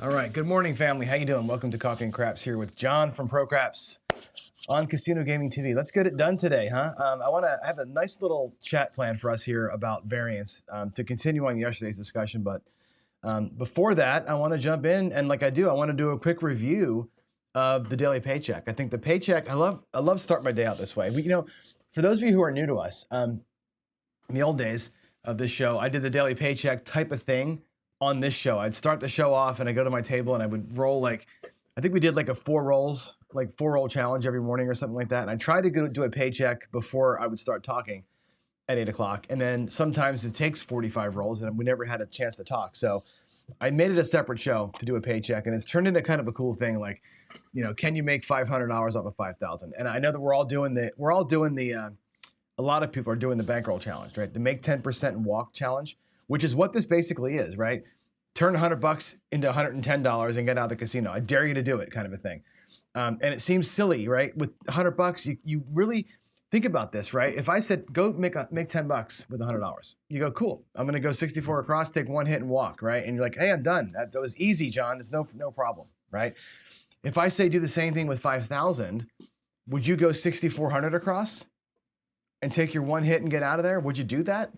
All right, good morning, family. How you doing? Welcome to Coffee and Craps here with John from Pro Craps on Casino Gaming TV. Let's get it done today, huh? I have a nice little chat plan for us here about variance to continue on yesterday's discussion. But before that, I want to jump in and, like I do, I want to do a quick review of the daily paycheck. I think the paycheck. I love starting my day out this way. For those of you who are new to us, in the old days of this show, I did the daily paycheck type of thing on this show. I'd start the show off and I go to my table and I would roll I think we did like a four roll challenge every morning or something like that. And I tried to go do a paycheck before I would start talking at 8 o'clock. And then sometimes it takes 45 rolls and we never had a chance to talk. So I made it a separate show to do a paycheck, and it's turned into kind of a cool thing. Like, can you make $500 off of 5,000? And I know that we're all doing a lot of people are doing the bankroll challenge, right? The make 10% and walk challenge, which is what this basically is, right? Turn $100 into $110 and get out of the casino. I dare you to do it, kind of a thing. And it seems silly, right? With $100, you really think about this, right? If I said go make $10 with $100, you go, cool. I'm gonna go 64 across, take one hit and walk, right? And you're like, hey, I'm done. That was easy, John. There's no problem, right? If I say do the same thing with 5,000, would you go 6,400 across and take your one hit and get out of there? Would you do that,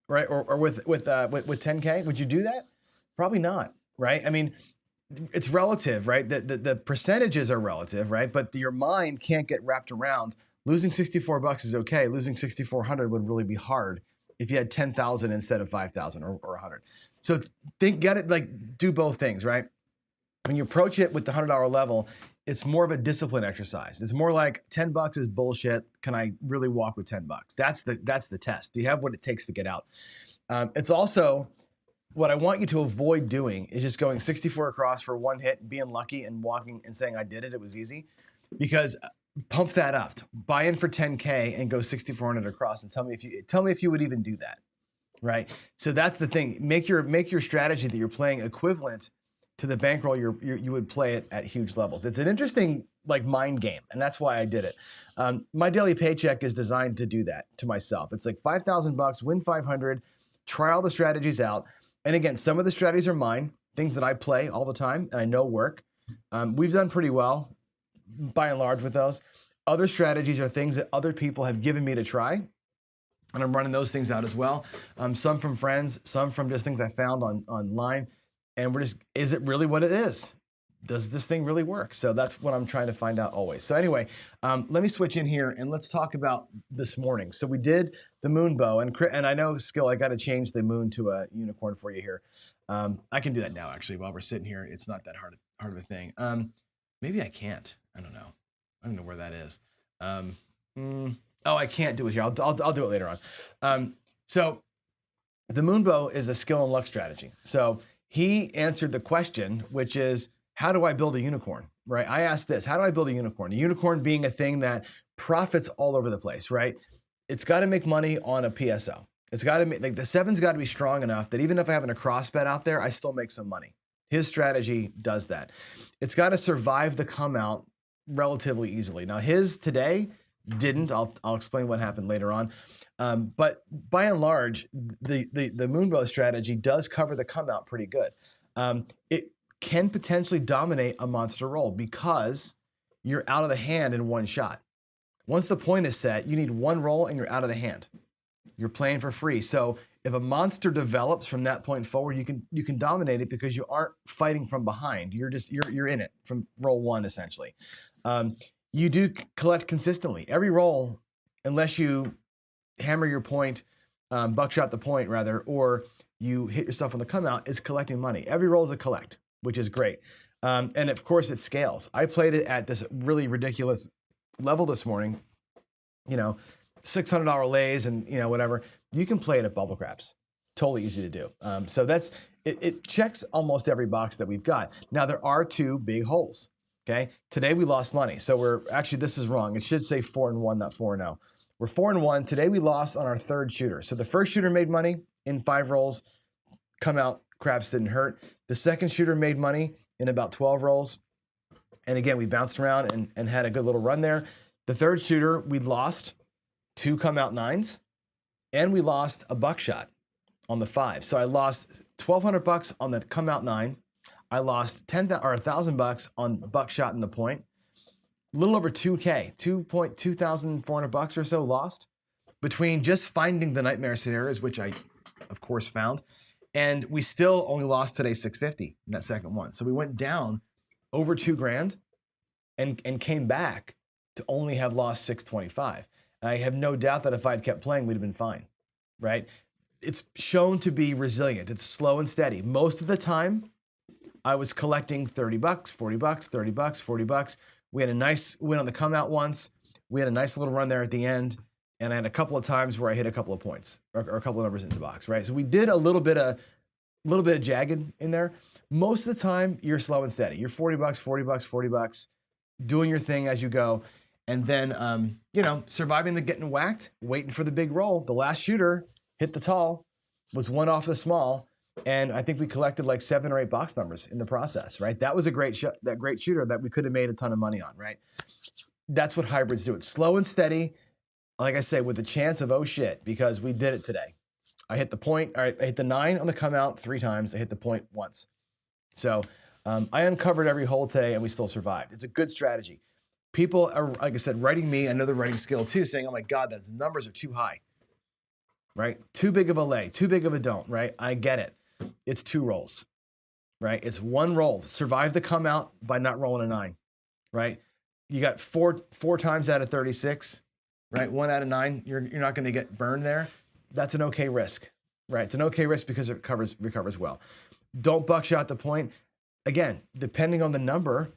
right? Or with 10K, would you do that? Probably not, right? I mean, it's relative, right? The percentages are relative, right? But your mind can't get wrapped around losing $64 is okay. Losing 6,400 would really be hard if you had 10,000 instead of 5,000 or 100. So do both things, right? When you approach it with the $100 level, it's more of a discipline exercise. It's more like $10 is bullshit. Can I really walk with $10? That's the test. Do you have what it takes to get out? It's also what I want you to avoid doing is just going 64 across for one hit, being lucky and walking and saying I did it. It was easy, because pump that up. Buy in for 10K and go 6,400 across, and tell me if you would even do that, right? So that's the thing. Make your strategy that you're playing equivalent to the bankroll you would play it at huge levels. It's an interesting mind game, and that's why I did it. My daily paycheck is designed to do that to myself. It's like $5,000, win 500, try all the strategies out. And again, some of the strategies are mine, things that I play all the time and I know work. We've done pretty well by and large with those. Other strategies are things that other people have given me to try, and I'm running those things out as well. Some from friends, some from just things I found online. And is it really what it is? Does this thing really work? So that's what I'm trying to find out always. So anyway, let me switch in here and let's talk about this morning. So we did the moon bow, and I know, Skill, I got to change the moon to a unicorn for you here. I can do that now, actually, while we're sitting here. It's not that hard of a thing. Maybe I can't. I don't know. I don't know where that is. Oh, I can't do it here. I'll do it later on. So the moon bow is a skill and luck strategy. So he answered the question, which is, how do I build a unicorn, right? I asked this, how do I build a unicorn? A unicorn being a thing that profits all over the place, right? It's got to make money on a PSO. It's got to make, the seven's got to be strong enough that even if I have a cross bet out there, I still make some money. His strategy does that. It's got to survive the come out relatively easily. Now his today didn't. I'll explain what happened later on. But by and large, the moonbow strategy does cover the come out pretty good. It can potentially dominate a monster roll because you're out of the hand in one shot. Once the point is set, you need one roll and you're out of the hand. You're playing for free. So if a monster develops from that point forward, you can dominate it because you aren't fighting from behind. You're in it from roll one, essentially. You do collect consistently every roll, unless you hammer your point, buckshot the point rather, or you hit yourself on the come out, is collecting money. Every roll is a collect, which is great. And of course it scales. I played it at this really ridiculous level this morning, $600 lays and whatever. You can play it at bubble craps. Totally easy to do. So it checks almost every box that we've got. Now there are two big holes. Okay. Today we lost money. So this is wrong. It should say 4-1, not 4-0. We're 4-1. Today we lost on our third shooter. So the first shooter made money in 5 rolls. Come out, craps didn't hurt. The second shooter made money in about 12 rolls. And again, we bounced around and had a good little run there. The third shooter, we lost 2 come out 9s, and we lost a buckshot on the 5. So I lost $1,200 on the come out 9. I lost 10,000 or $1,000 on buckshot in the point. A little over 2K, 2,400 bucks or so lost between just finding the nightmare scenarios, which I, of course, found. And we still only lost today 650 in that second one. So we went down over 2 grand and came back to only have lost 625. I have no doubt that if I'd kept playing, we'd have been fine, right? It's shown to be resilient. It's slow and steady. Most of the time, I was collecting 30 bucks, 40 bucks, 30 bucks, 40 bucks. We had a nice win on the come out once. We had a nice little run there at the end. And I had a couple of times where I hit a couple of points or a couple of numbers in the box, right? So we did a little bit of jagged in there. Most of the time, you're slow and steady. You're 40 bucks, 40 bucks, 40 bucks, doing your thing as you go. And then, you know, surviving the getting whacked, waiting for the big roll. The last shooter hit the tall, was one off the small. And I think we collected like 7 or 8 box numbers in the process, right? That was a great shooter that we could have made a ton of money on, right? That's what hybrids do. It's slow and steady, like I say, with a chance of, oh shit, because we did it today. I hit the point, I hit the 9 on the come out 3 times. I hit the point once. So I uncovered every hole today and we still survived. It's a good strategy. People are, like I said, writing me, I know they're writing skill too, saying, oh my God, those numbers are too high, right? Too big of a lay, too big of a don't, right? I get it. It's 2 rolls, right? It's 1 roll. Survive the come out by not rolling a 9, right? You got four times out of 36, right? 1 out of 9, you're not going to get burned there. That's an okay risk, right? It's an okay risk because it recovers well. Don't buckshot the point. Again, depending on the number,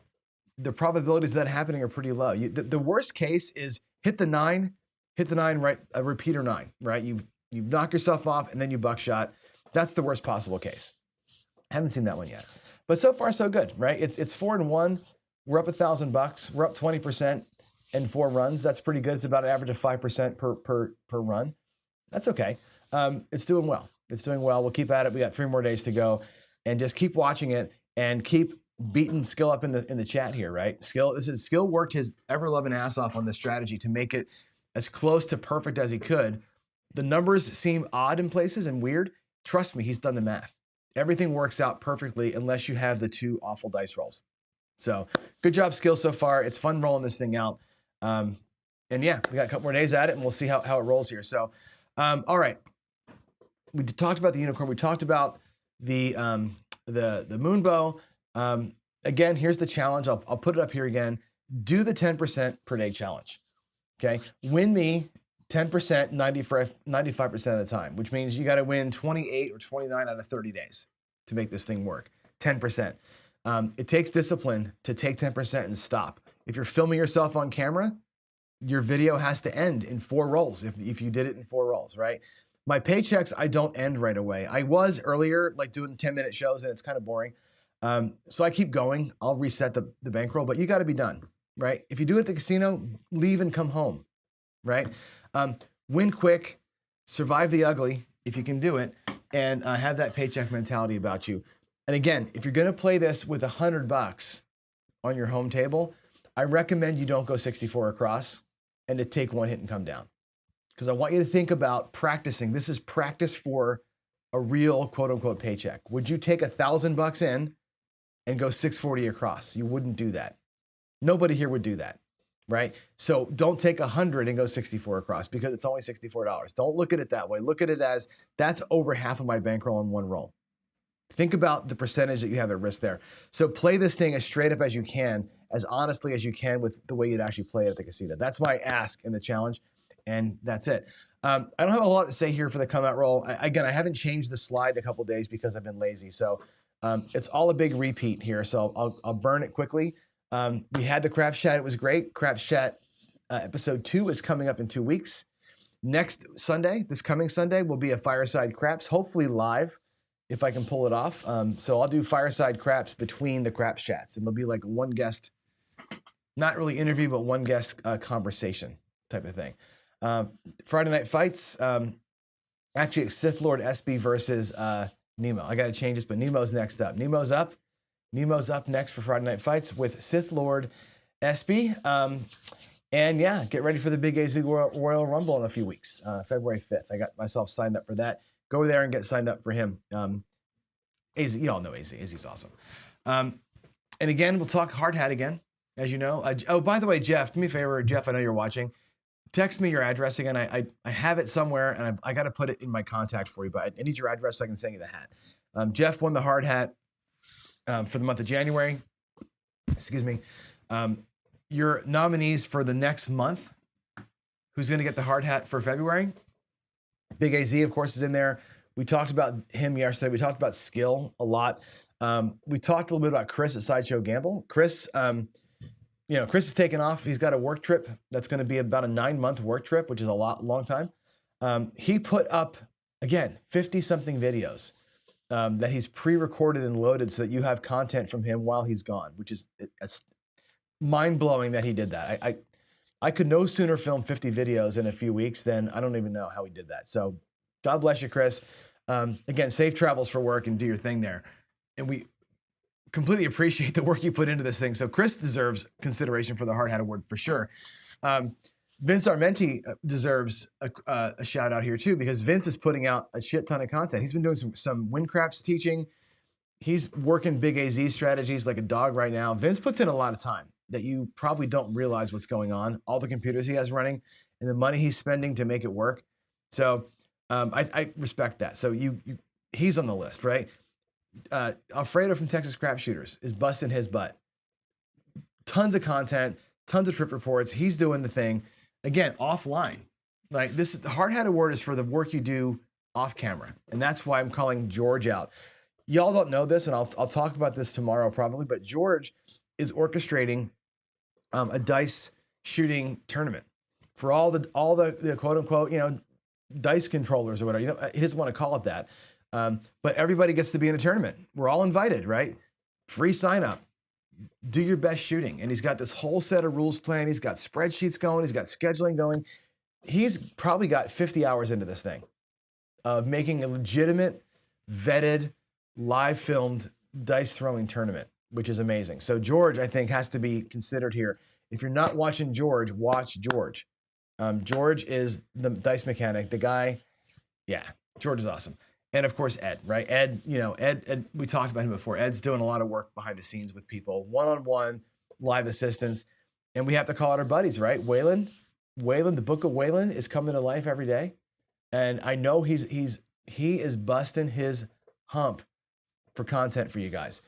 the probabilities of that happening are pretty low. The worst case is hit the 9, right? A repeater 9, right? You knock yourself off and then you buckshot. That's the worst possible case. Haven't seen that one yet, but so far so good, right? It's 4-1. We're up $1,000. We're up 20% in 4 runs. That's pretty good. It's about an average of 5% per run. That's okay. It's doing well. It's doing well. We'll keep at it. We got 3 more days to go, and just keep watching it and keep beating Skill up in the chat here, right? Skill worked his ever-loving ass off on this strategy to make it as close to perfect as he could. The numbers seem odd in places and weird. Trust me, he's done the math. Everything works out perfectly unless you have the 2 awful dice rolls. So good job, Skill, so far. It's fun rolling this thing out. And yeah, we got a couple more days at it, and we'll see how it rolls here. So, all right. We talked about the unicorn. We talked about the moon bow. Again, here's the challenge. I'll put it up here again. Do the 10% per day challenge. Okay. Win me 10% 95% of the time, which means you got to win 28 or 29 out of 30 days to make this thing work. 10%. It takes discipline to take 10% and stop. If you're filming yourself on camera, your video has to end in 4 rolls if you did it in 4 rolls, right? My paychecks, I don't end right away. I was earlier, like doing 10-minute shows, and it's kind of boring. So I keep going. I'll reset the bankroll, but you got to be done, right? If you do it at the casino, leave and come home, right? Win quick, survive the ugly, if you can do it, and have that paycheck mentality about you. And again, if you're going to play this with $100 on your home table, I recommend you don't go 64 across and to take 1 hit and come down. Because I want you to think about practicing. This is practice for a real quote unquote paycheck. Would you take $1,000 in and go 640 across? You wouldn't do that. Nobody here would do that, right? So don't take 100 and go 64 across because it's only $64. Don't look at it that way. Look at it as that's over half of my bankroll in 1 roll. Think about the percentage that you have at risk there. So play this thing as straight up as you can, as honestly as you can with the way you'd actually play it at the casino. That's my ask in the challenge, and that's it. I don't have a lot to say here for the come out roll. Again, I haven't changed the slide in a couple of days because I've been lazy. So it's all a big repeat here. So I'll burn it quickly. We had the Craps Chat. It was great. Craps Chat episode 2 is coming up in 2 weeks. Next Sunday, this coming Sunday, will be a Fireside Craps, hopefully live, if I can pull it off. So I'll do Fireside Craps between the Craps Chats. And there'll be like 1 guest, not really interview, but 1 guest conversation type of thing. Friday Night Fights, actually Sith Lord SB versus Nemo. I got to change this, but Nemo's next up. Nemo's up next for Friday Night Fights with Sith Lord SB. And yeah, get ready for the big AZ Royal Rumble in a few weeks, February 5th. I got myself signed up for that. Go there and get signed up for him. AZ, you all know AZ. AZ's awesome. And again, we'll talk hard hat again, as you know. Oh, by the way, Jeff, do me a favor. Jeff, I know you're watching. Text me your address again. I have it somewhere, and I got to put it in my contact for you, but I need your address so I can send you the hat. Jeff won the hard hat for the month of January. Excuse me. Your nominees for the next month, who's going to get the hard hat for February? Big AZ, of course, is in there. We talked about him yesterday. We talked about skill a lot. We talked a little bit about Chris at Sideshow Gamble. Chris, Chris is taking off. He's got a work trip that's going to be about a 9-month work trip, which is a long time. He put up, again, 50-something videos that he's pre-recorded and loaded so that you have content from him while he's gone, which is mind-blowing that he did that. I could no sooner film 50 videos in a few weeks than I don't even know how he did that. So God bless you, Chris. Again, safe travels for work and do your thing there. And we completely appreciate the work you put into this thing. So Chris deserves consideration for the Hard Hat Award for sure. Vince Armenti deserves a shout out here too, because Vince is putting out a shit ton of content. He's been doing some Windcrafts teaching. He's working big AZ strategies like a dog right now. Vince puts in a lot of time that you probably don't realize what's going on, all the computers he has running and the money he's spending to make it work. So I respect that. So he's on the list, right? Alfredo from Texas Crap Shooters is busting his butt. Tons of content, tons of trip reports. He's doing the thing. Again, offline. Like this, the Hard Hat Award is for the work you do off camera. And that's why I'm calling George out. Y'all don't know this, and I'll talk about this tomorrow probably, but George is orchestrating a dice shooting tournament for all the quote unquote, dice controllers or whatever. He doesn't want to call it that. But everybody gets to be in a tournament. We're all invited, right? Free sign up. Do your best shooting. And he's got this whole set of rules planned. He's got spreadsheets going. He's got scheduling going. He's probably got 50 hours into this thing of making a legitimate, vetted, live filmed dice throwing tournament, which is amazing. So George, I think, has to be considered here. If you're not watching George, watch George. George is the dice mechanic, the guy. Yeah, George is awesome. And of course, Ed, right? Ed, Ed, we talked about him before. Ed's doing a lot of work behind the scenes with people, one-on-one, live assistance. And we have to call out our buddies, right? Waylon, the Book of Waylon is coming to life every day. And I know he is busting his hump for content for you guys.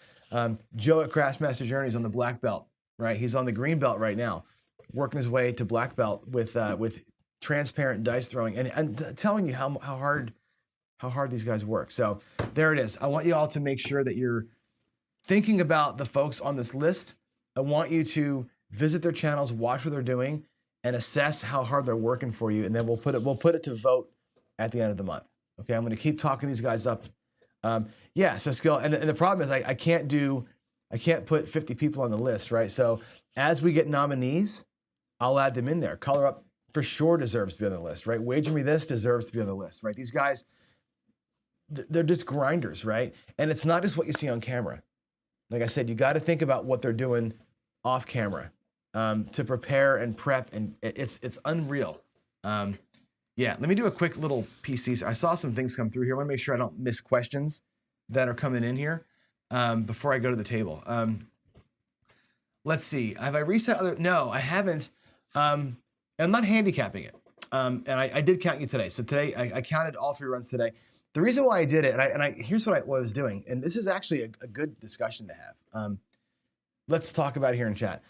Joe at Craftsmaster Journeys on the black belt, right? He's on the green belt right now, working his way to black belt with transparent dice throwing and telling you how hard these guys work. So there it is. I want you all to make sure that you're thinking about the folks on this list. I want you to visit their channels, watch what they're doing, and assess how hard they're working for you. And then we'll put it to vote at the end of the month. Okay, I'm going to keep talking these guys up. So skill, and the problem is I can't put 50 people on the list, right? So as we get nominees, I'll add them in there. Color Up for sure deserves to be on the list, right? Wager Me This deserves to be on the list, right? These guys, they're just grinders, right? And it's not just what you see on camera. Like I said, you got to think about what they're doing off camera to prepare and prep, and it's unreal. Let me do a quick little PC. I saw some things come through here. I want to make sure I don't miss questions that are coming in here before I go to the table. Let's see. Have I reset other? No, I haven't. I'm not handicapping it. And I did count you today. So today I counted all 3 runs today. The reason why I did it, here's what I was doing, and this is actually a good discussion to have. Let's talk about it here in chat.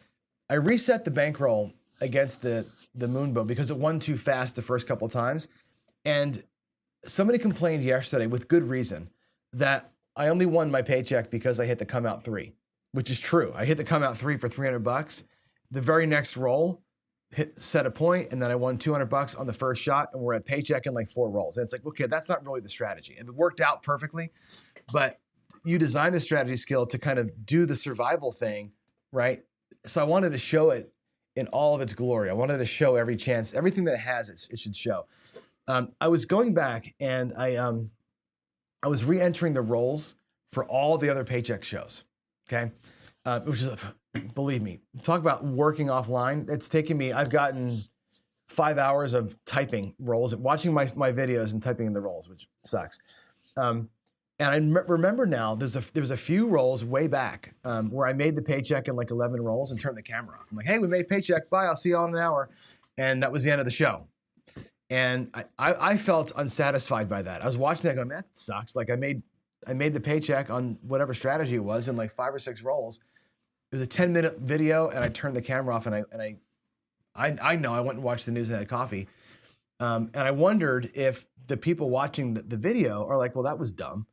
I reset the bankroll against the Moonbow because it won too fast the first couple times, and somebody complained yesterday with good reason that I only won my paycheck because I hit the come out 3, which is true. I hit the come out 3 for $300. The very next roll, set a point, and then I won $200 on the first shot, and we're at paycheck in like 4 rolls. And it's like, okay, that's not really the strategy. And it worked out perfectly, but you design the strategy skill to kind of do the survival thing, right? So I wanted to show it in all of its glory. I wanted to show every chance, everything that it has, it should show. I was going back and I was re-entering the rolls for all the other paycheck shows, okay? Which is, believe me, talk about working offline. It's taken me, I've gotten 5 hours of typing rolls, watching my videos and typing in the rolls, which sucks. And I remember now, there was a few rolls way back where I made the paycheck in like 11 rolls and turned the camera off. I'm like, hey, we made paycheck. Bye. I'll see you all in an hour. And that was the end of the show. And I felt unsatisfied by that. I was watching that going, man, that sucks. Like I made the paycheck on whatever strategy it was in like 5 or 6 rolls. It was a 10-minute video, and I turned the camera off, and I know I went and watched the news and had coffee. And I wondered if the people watching the video are like, well, that was dumb.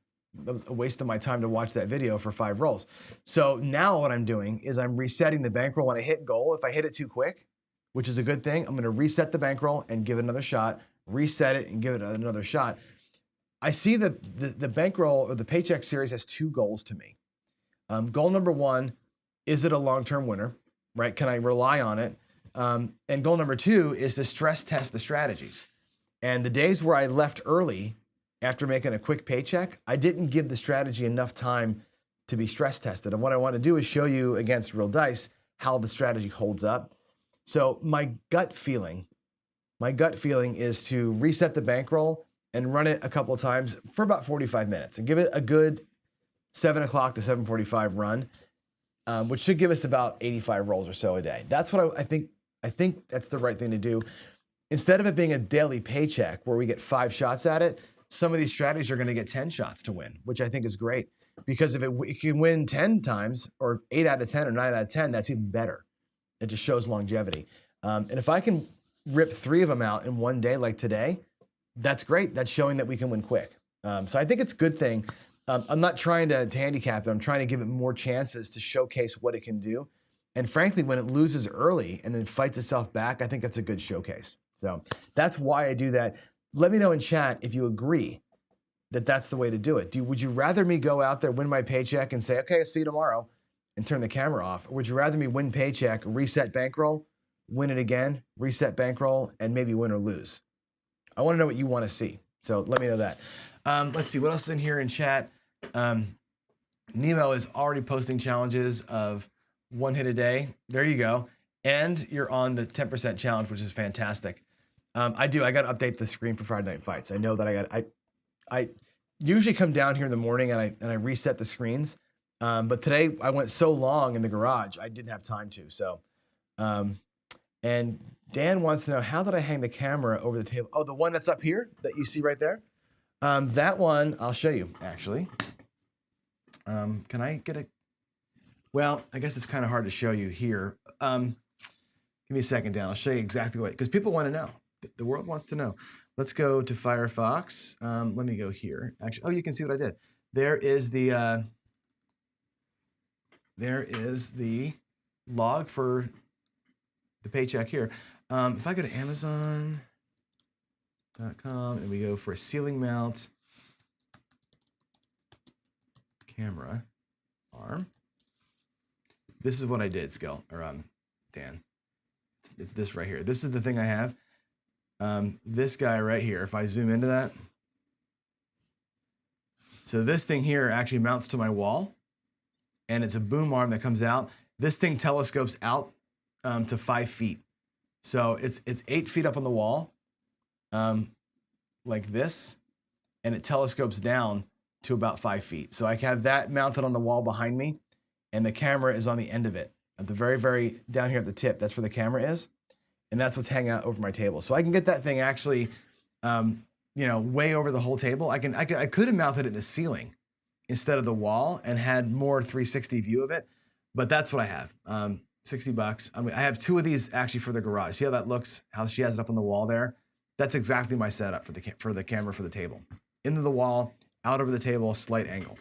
That was a waste of my time to watch that video for 5 rolls. So now what I'm doing is I'm resetting the bankroll when I hit goal. If I hit it too quick, which is a good thing, I'm gonna reset the bankroll and give it another shot, reset it and give it another shot. I see that the bankroll or the paycheck series has 2 goals to me. Goal number 1, is it a long-term winner, right? Can I rely on it? And goal number 2 is to stress test the strategies. And the days where I left early after making a quick paycheck, I didn't give the strategy enough time to be stress tested. And what I want to do is show you against real dice how the strategy holds up. So my gut feeling is to reset the bankroll and run it a couple of times for about 45 minutes and give it a good 7 o'clock to 7:45 run, which should give us about 85 rolls or so a day. That's what I think. I think that's the right thing to do. Instead of it being a daily paycheck where we get 5 shots at it, some of these strategies are going to get 10 shots to win, which I think is great. Because if it can win 10 times or 8 out of 10 or 9 out of 10, that's even better. It just shows longevity. And if I can rip 3 of them out in one day like today, that's great. That's showing that we can win quick. So I think it's a good thing. I'm not trying to handicap it. I'm trying to give it more chances to showcase what it can do. And frankly, when it loses early and then fights itself back, I think that's a good showcase. So that's why I do that. Let me know in chat if you agree that that's the way to do it. Would you rather me go out there, win my paycheck and say, okay, I'll see you tomorrow and turn the camera off? Or would you rather me win paycheck, reset bankroll, win it again, reset bankroll, and maybe win or lose? I want to know what you want to see. So let me know that. Let's see, what else is in here in chat? Nemo is already posting challenges of 1 hit a day. There you go. And you're on the 10% challenge, which is fantastic. I got to update the screen for Friday Night Fights. I know that I usually come down here in the morning and I reset the screens. But today I went so long in the garage, I didn't have time to. So, and Dan wants to know, how did I hang the camera over the table? Oh, the one that's up here that you see right there? That one, I'll show you actually. Can I get a, well, I guess it's kind of hard to show you here. Give me a second, Dan. I'll show you exactly what, because people want to know. The world wants to know. Let's go to Firefox. Let me go here. Actually, oh, you can see what I did. There is the log for the paycheck here. If I go to Amazon.com and we go for a ceiling mount camera arm, this is what I did, Dan. It's this right here. This is the thing I have. This guy right here, if I zoom into that. So this thing here actually mounts to my wall, and it's a boom arm that comes out. This thing telescopes out to 5 feet. So it's 8 feet up on the wall, like this, and it telescopes down to about 5 feet. So I have that mounted on the wall behind me, and the camera is on the end of it, at the very, very down here at the tip. That's where the camera is, and that's what's hanging out over my table. So I can get that thing actually, way over the whole table. I could have mounted it in the ceiling instead of the wall and had more 360 view of it, but that's what I have. $60. I mean, I have 2 of these actually for the garage. See how that looks? How she has it up on the wall there? That's exactly my setup for the camera for the table. Into the wall, out over the table, slight angle.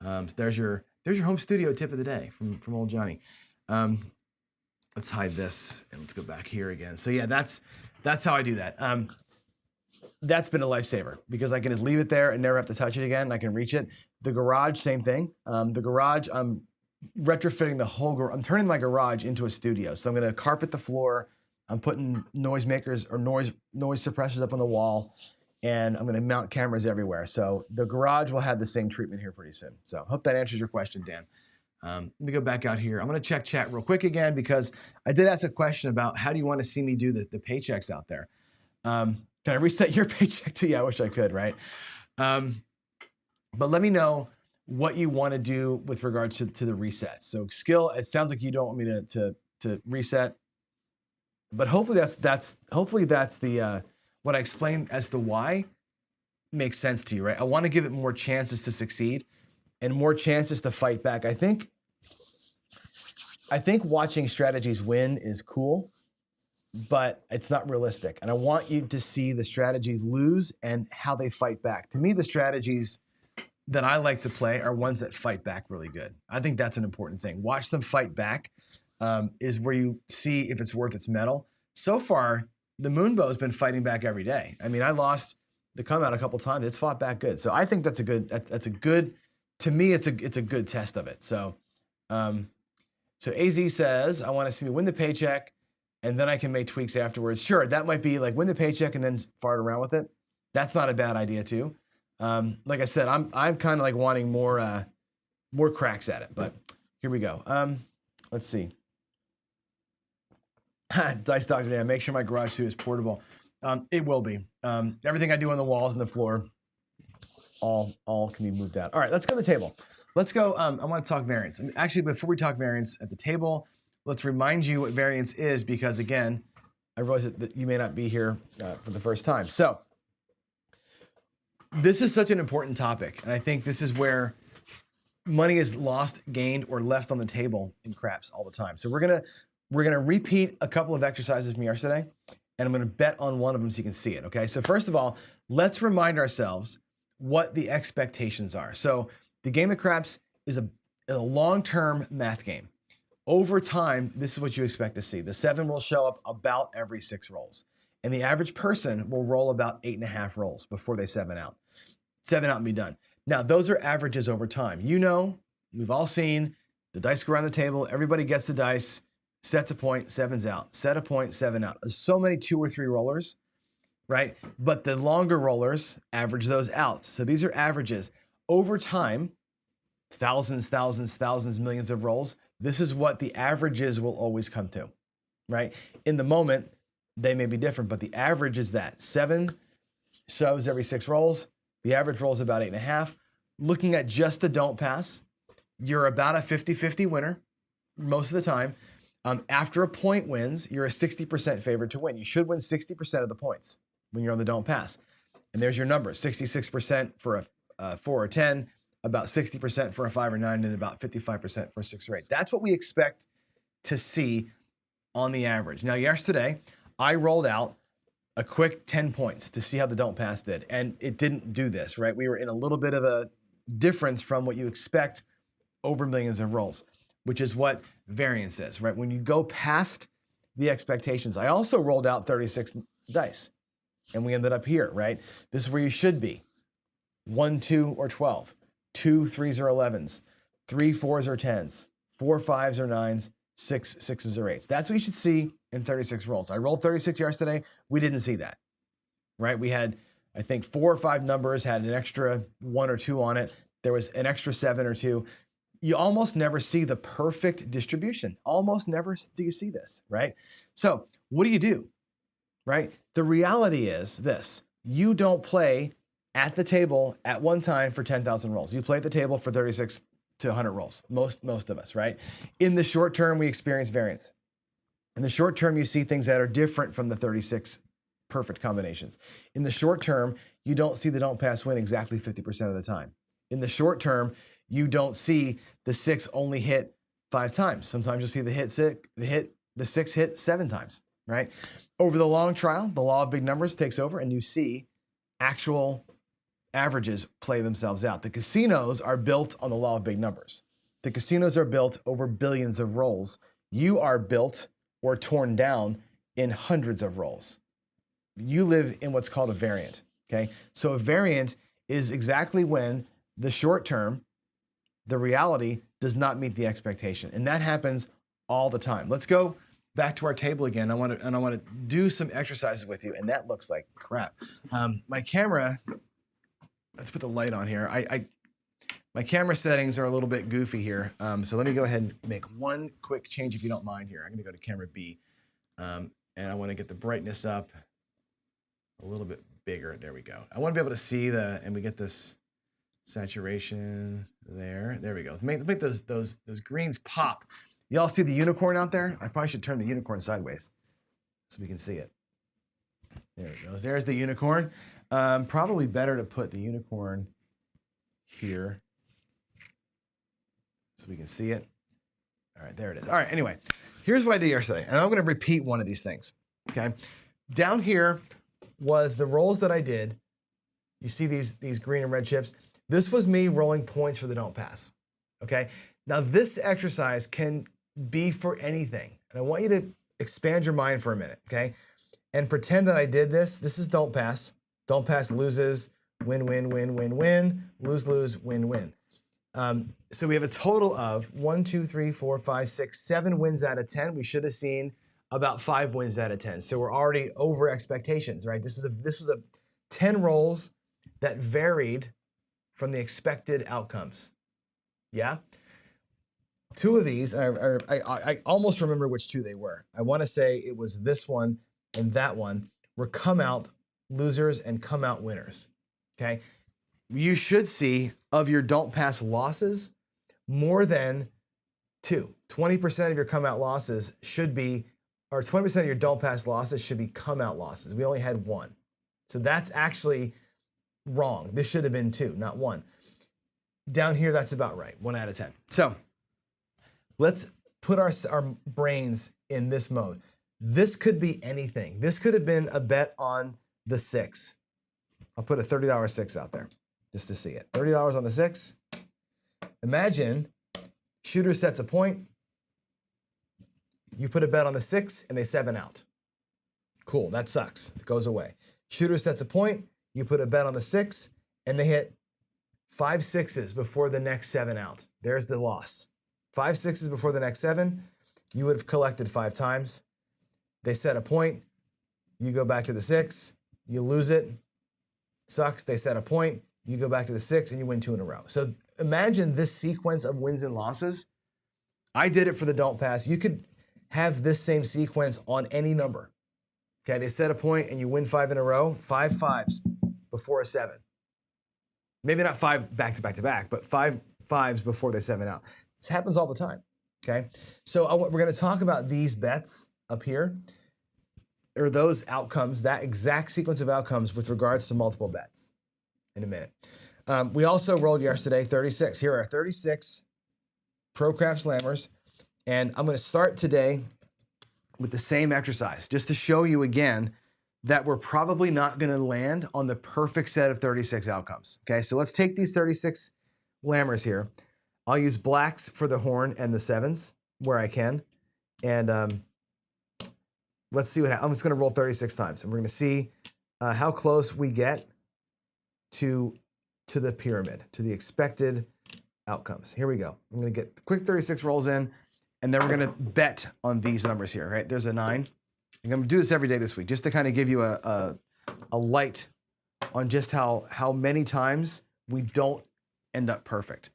So there's your home studio tip of the day from old Johnny. Let's hide this and let's go back here again. So yeah, that's how I do that. That's been a lifesaver because I can just leave it there and never have to touch it again. I can reach it. The garage, same thing. The garage, I'm retrofitting the whole garage. I'm turning my garage into a studio. So I'm going to carpet the floor. I'm putting noisemakers or noise suppressors up on the wall, and I'm going to mount cameras everywhere. So the garage will have the same treatment here pretty soon. So hope that answers your question, Dan. Let me go back out here. I'm going to check chat real quick again because I did ask a question about how do you want to see me do the paychecks out there. Can I reset your paycheck too? Yeah, I wish I could, right? But let me know what you want to do with regards to the resets. So skill, it sounds like you don't want me to reset, but hopefully that's the what I explained as to why makes sense to you, right? I want to give it more chances to succeed and more chances to fight back. I think watching strategies win is cool, but it's not realistic. And I want you to see the strategies lose and how they fight back. To me, the strategies that I like to play are ones that fight back really good. I think that's an important thing. Watch them fight back is where you see if it's worth its mettle. So far, the Moonbow has been fighting back every day. I mean, I lost the come out a couple times. It's fought back good. So I think that's a good, to me, it's a good test of it. So, so AZ says, I want to see me win the paycheck and then I can make tweaks afterwards. Sure, that might be like win the paycheck and then fart around with it. That's not a bad idea too. Like I said, I'm kind of like wanting more cracks at it, but here we go. Let's see. Dice Doctor Dan, make sure my garage suit is portable. It will be. Everything I do on the walls and the floor, all can be moved out. All right, let's go to the table. Let's go. I want to talk variance. And actually, before we talk variance at the table, let's remind you what variance is, because again, I realize that you may not be here for the first time. So this is such an important topic, and I think this is where money is lost, gained, or left on the table in craps all the time. So we're gonna repeat a couple of exercises from yesterday, and I'm gonna bet on one of them so you can see it. Okay. So first of all, let's remind ourselves what the expectations are. So the game of craps is a long-term math game. Over time, this is what you expect to see. The 7 will show up about every 6 rolls, and the average person will roll about 8.5 rolls before they 7 out. 7 out and be done. Now, those are averages over time. You know, we've all seen the dice go around the table. Everybody gets the dice, sets a point, 7's out. Set a point, 7 out. There's so many 2 or 3 rollers, right? But the longer rollers average those out. So these are averages. Over time, thousands, millions of rolls, this is what the averages will always come to, right? In the moment, they may be different, but the average is that. 7 shows every 6 rolls. The average roll is about 8.5. Looking at just the don't pass, you're about a 50-50 winner most of the time. After a point wins, you're a 60% favorite to win. You should win 60% of the points when you're on the don't pass. And there's your number, 66% for a 4 or 10, about 60% for a 5 or 9, and about 55% for a 6 or 8. That's what we expect to see on the average. Now, yesterday, I rolled out a quick 10 points to see how the don't pass did, and it didn't do this, right? We were in a little bit of a difference from what you expect over millions of rolls, which is what variance is, right? When you go past the expectations. I also rolled out 36 dice, and we ended up here, right? This is where you should be. 1, 2, or 12. 2 3s or 11s. 3 4s or 10s. 4 5s or 9s. 6 6s or 8s. That's what you should see in 36 rolls. I rolled 36 yesterday. We didn't see that, right? We had, I think, 4 or 5 numbers, had an extra 1 or 2 on it. There was an extra 7 or 2. You almost never see the perfect distribution. Almost never do you see this, right? So what do? Right? The reality is this: you don't play at the table at one time for 10,000 rolls. You play at the table for 36 to 100 rolls. Most of us, right? In the short term, we experience variance. In the short term, you see things that are different from the 36 perfect combinations. In the short term, you don't see the don't pass win exactly 50% of the time. In the short term, you don't see the 6 only hit 5 times. Sometimes you'll see the 6 hit 7 times, right? Over the long trial, the law of big numbers takes over, and you see actual averages play themselves out. The casinos are built on the law of big numbers. The casinos are built over billions of rolls. You are built or torn down in hundreds of rolls. You live in what's called a variant, okay? So a variant is exactly when the short term, the reality, does not meet the expectation. And that happens all the time. Let's go back to our table again. I want to do some exercises with you, and that looks like crap. My camera, let's put the light on here. My camera settings are a little bit goofy here. So let me go ahead and make one quick change if you don't mind here. I'm going to go to camera B, and I want to get the brightness up a little bit bigger. There we go. I want to be able to see and we get this Saturation there. There we go. Make those greens pop. Y'all see the unicorn out there? I probably should turn the unicorn sideways so we can see it. There it goes. There's the unicorn. Probably better to put the unicorn here so we can see it. All right, there it is. All right, anyway, here's what I did yesterday, and I'm going to repeat one of these things, okay? Down here was the rolls that I did. You see these green and red chips? This was me rolling points for the don't pass, okay? Now, this exercise can be for anything, and I want you to expand your mind for a minute, okay? And pretend that I did this. This is don't pass. Don't pass loses, win, win, win, win, win, lose, lose, win, win. So we have a total of 1, 2, 3, 4, 5, 6, 7 wins out of 10. We should have seen about 5 wins out of 10. So we're already over expectations, right? This was a 10 rolls that varied from the expected outcomes. Yeah? 2 of these, I almost remember which 2 they were. I want to say it was this one and that one were come out losers and come out winners, okay? You should see of your don't pass losses, more than 2. 20% of your come out losses should be, or 20% of your don't pass losses should be come out losses. We only had 1. So that's actually wrong. This should have been 2, not 1. Down here, that's about right, 1 out of 10. So let's put our brains in this mode. This could be anything. This could have been a bet on the 6. I'll put a $30 6 out there just to see it. $30 on the 6. Imagine shooter sets a point. You put a bet on the 6 and they 7 out. Cool, that sucks. It goes away. Shooter sets a point. You put a bet on the 6 and they hit 5 6s before the next 7 out. There's the loss. 5 6s before the next 7. You would have collected 5 times. They set a point. You go back to the 6. You lose it. Sucks. They set a point. You go back to the 6 and you win 2 in a row. So imagine this sequence of wins and losses. I did it for the don't pass. You could have this same sequence on any number. Okay, they set a point and you win 5 in a row. 5 5s before a 7. Maybe not 5 back to back to back, but 5 5s before they 7 out. This happens all the time. Okay, so we're going to talk about these bets up here, or those outcomes, that exact sequence of outcomes with regards to multiple bets in a minute. We also rolled yesterday 36. Here are 36 Pro Crap Slammers, and I'm going to start today with the same exercise just to show you again that we're probably not going to land on the perfect set of 36 outcomes. Okay, so let's take these 36 lammers here. I'll use blacks for the horn and the 7s where I can, and let's see what happens. I'm just going to roll 36 times, and we're going to see how close we get to the pyramid, to the expected outcomes. Here we go. I'm going to get quick 36 rolls in, and then we're going to bet on these numbers here, right? There's a 9. I'm going to do this every day this week just to kind of give you a light on just how many times we don't end up perfect.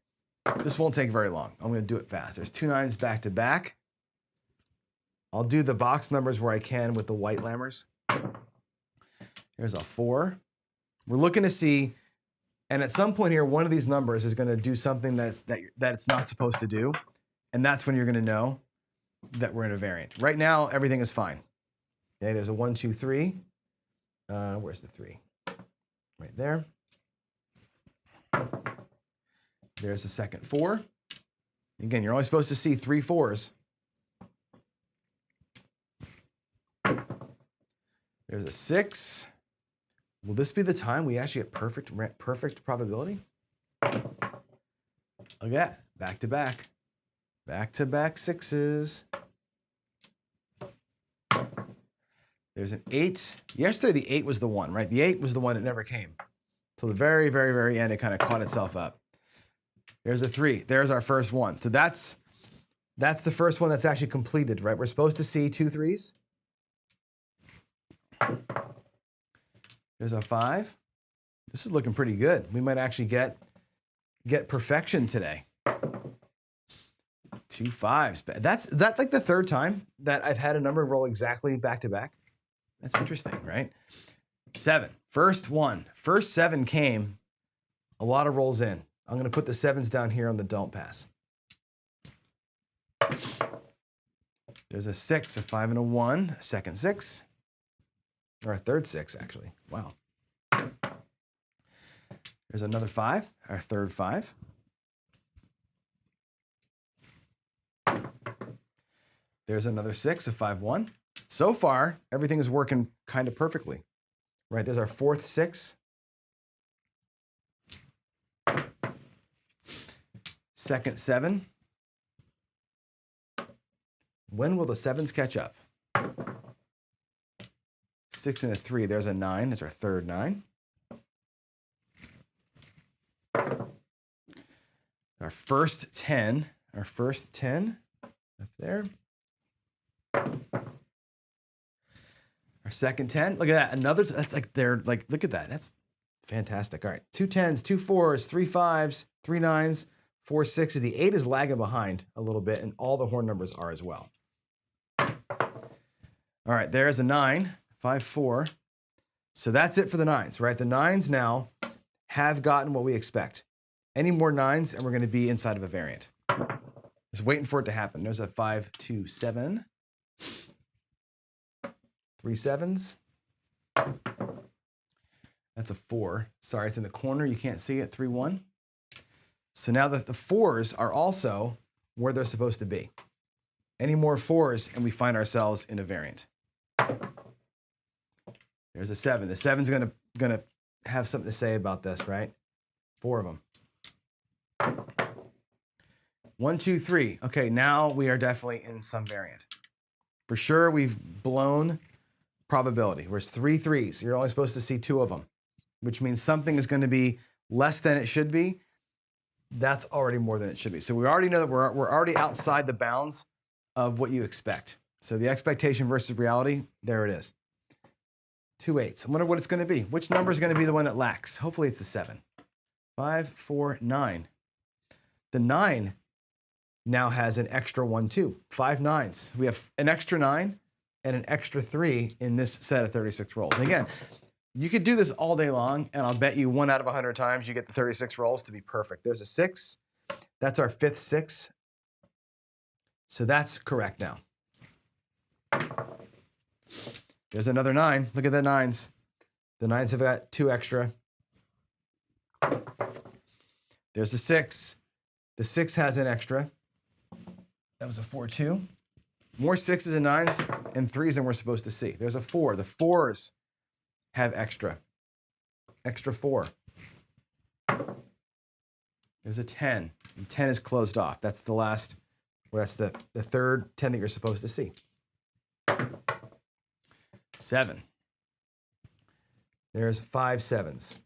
This won't take very long. I'm going to do it fast. There's 2 9s back to back. I'll do the box numbers where I can with the white lammers. Here's a 4. We're looking to see, and at some point here, one of these numbers is going to do something that it's not supposed to do, and that's when you're going to know that we're in a variant. Right now, everything is fine. Okay, there's a 1, 2, 3. Where's the 3? Right there. There's the second 4. Again, you're only supposed to see 3 4s. There's a 6. Will this be the time we actually get perfect probability? Look at that, back to back. Back to back 6s. There's an 8. Yesterday the 8 was the one, right? The 8 was the one that never came. Till the very, very, very end, it kind of caught itself up. There's a 3. There's our first one. So that's the first one that's actually completed, right? We're supposed to see 2 3s. There's a 5. This is looking pretty good. We might actually get perfection today. 2 5s. That's like the 3rd time that I've had a number roll exactly back to back. That's interesting, right? 7. First 1. First 7 came A lot of rolls in. I'm going to put the 7s down here on the don't pass. There's a 6, a 5, and a 1, a second 6, or a third 6, actually. Wow. There's another 5, our third 5. There's another 6, a 5, 1. So far, everything is working kind of perfectly. Right, there's our fourth 6. Second 7. When will the 7s catch up? 6 and a 3, there's a 9, there's our third 9. Our first 10 up there. Our second 10, look at that, another, that's like, they're like, look at that, that's fantastic. All right, 2 10s, 2 4s, 3 5s, 3 9s, 4 6s. The 8 is lagging behind a little bit, and all the horn numbers are as well. All right, there's a 9, 5 4. So that's it for the 9s, right? The 9s now have gotten what we expect. Any more 9s, and we're going to be inside of a variant. Just waiting for it to happen. There's a 5 2 7. 3 7s. That's a 4. Sorry, it's in the corner. You can't see it. 3 1. So now that the 4s are also where they're supposed to be. Any more 4s, and we find ourselves in a variant. There's a 7. The 7's gonna have something to say about this, right? 4 of them. 1 2 3. Okay, now we are definitely in some variant. For sure, we've blown probability. Whereas 3 3s, you're only supposed to see 2 of them, which means something is going to be less than it should be. That's already more than it should be. So we already know that we're already outside the bounds of what you expect. So the expectation versus reality, there it is. 2 8s. I wonder what it's going to be. Which number is going to be the one that lacks? Hopefully it's the 7. 5 4 9. The 9 now has an extra 1 2. 5 9s. We have an extra 9 and an extra 3 in this set of 36 rolls. And again, you could do this all day long, and I'll bet you 1 out of 100 times you get the 36 rolls to be perfect. There's a 6. That's our 5th 6. So that's correct now. There's another 9. Look at the 9s. The 9s have got 2 extra. There's a 6. The 6 has an extra. That was a 4 2. More 6s and 9s and 3s than we're supposed to see. There's a 4. The 4s have extra. Extra 4. There's a 10. And 10 is closed off. That's the last, well, that's the third 10 that you're supposed to see. 7. There's 5 7s.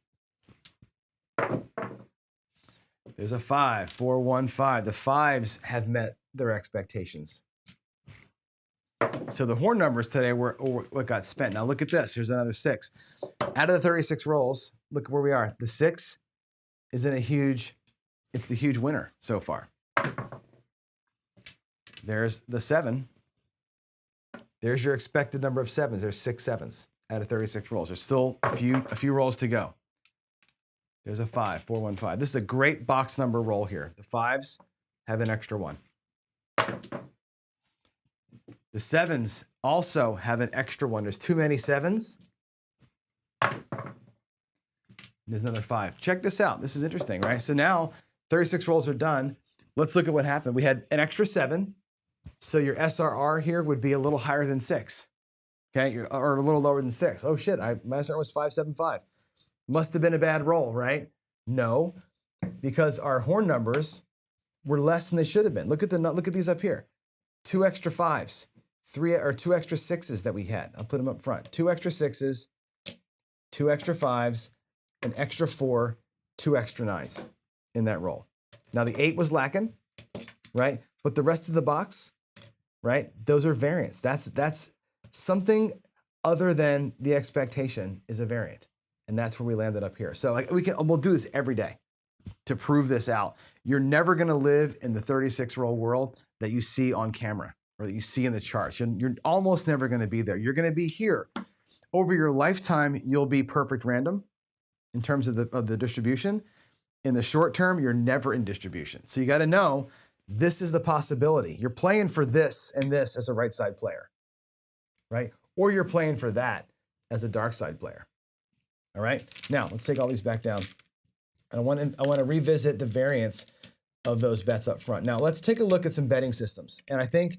There's a 5, 4 1 5. The 5s have met their expectations. So the horn numbers today were what got spent. Now look at this. Here's another 6. Out of the 36 rolls, look where we are. The 6 is in a huge, it's the huge winner so far. There's the 7. There's your expected number of 7s. There's 6 7s out of 36 rolls. There's still a few rolls to go. There's a 5, 4 1 5. This is a great box number roll here. The 5s have an extra 1. The 7s also have an extra 1. There's too many 7s. There's another 5. Check this out. This is interesting, right? So now 36 rolls are done. Let's look at what happened. We had an extra 7. So your SRR here would be a little higher than 6. Okay, or a little lower than 6. Oh shit, my SRR was 575. Must have been a bad roll, right? No, because our horn numbers were less than they should have been. Look at these up here. 2 extra 5s, 2 extra 6s that we had. I'll put them up front. 2 extra 6s, 2 extra 5s, an extra 4, 2 extra 9s in that roll. Now the 8 was lacking, right? But the rest of the box, right? Those are variants. That's something other than the expectation is a variant. And that's where we landed up here. So we'll do this every day to prove this out. You're never going to live in the 36 roll world that you see on camera or that you see in the charts. You're almost never going to be there. You're going to be here. Over your lifetime, you'll be perfect random in terms of the distribution. in the short term, you're never in distribution. So you got to know this is the possibility. You're playing for this and this as a right side player, right? Or you're playing for that as a dark side player. All right. Now let's take all these back down. I want to revisit the variance of those bets up front. Now let's take a look at some betting systems. And I think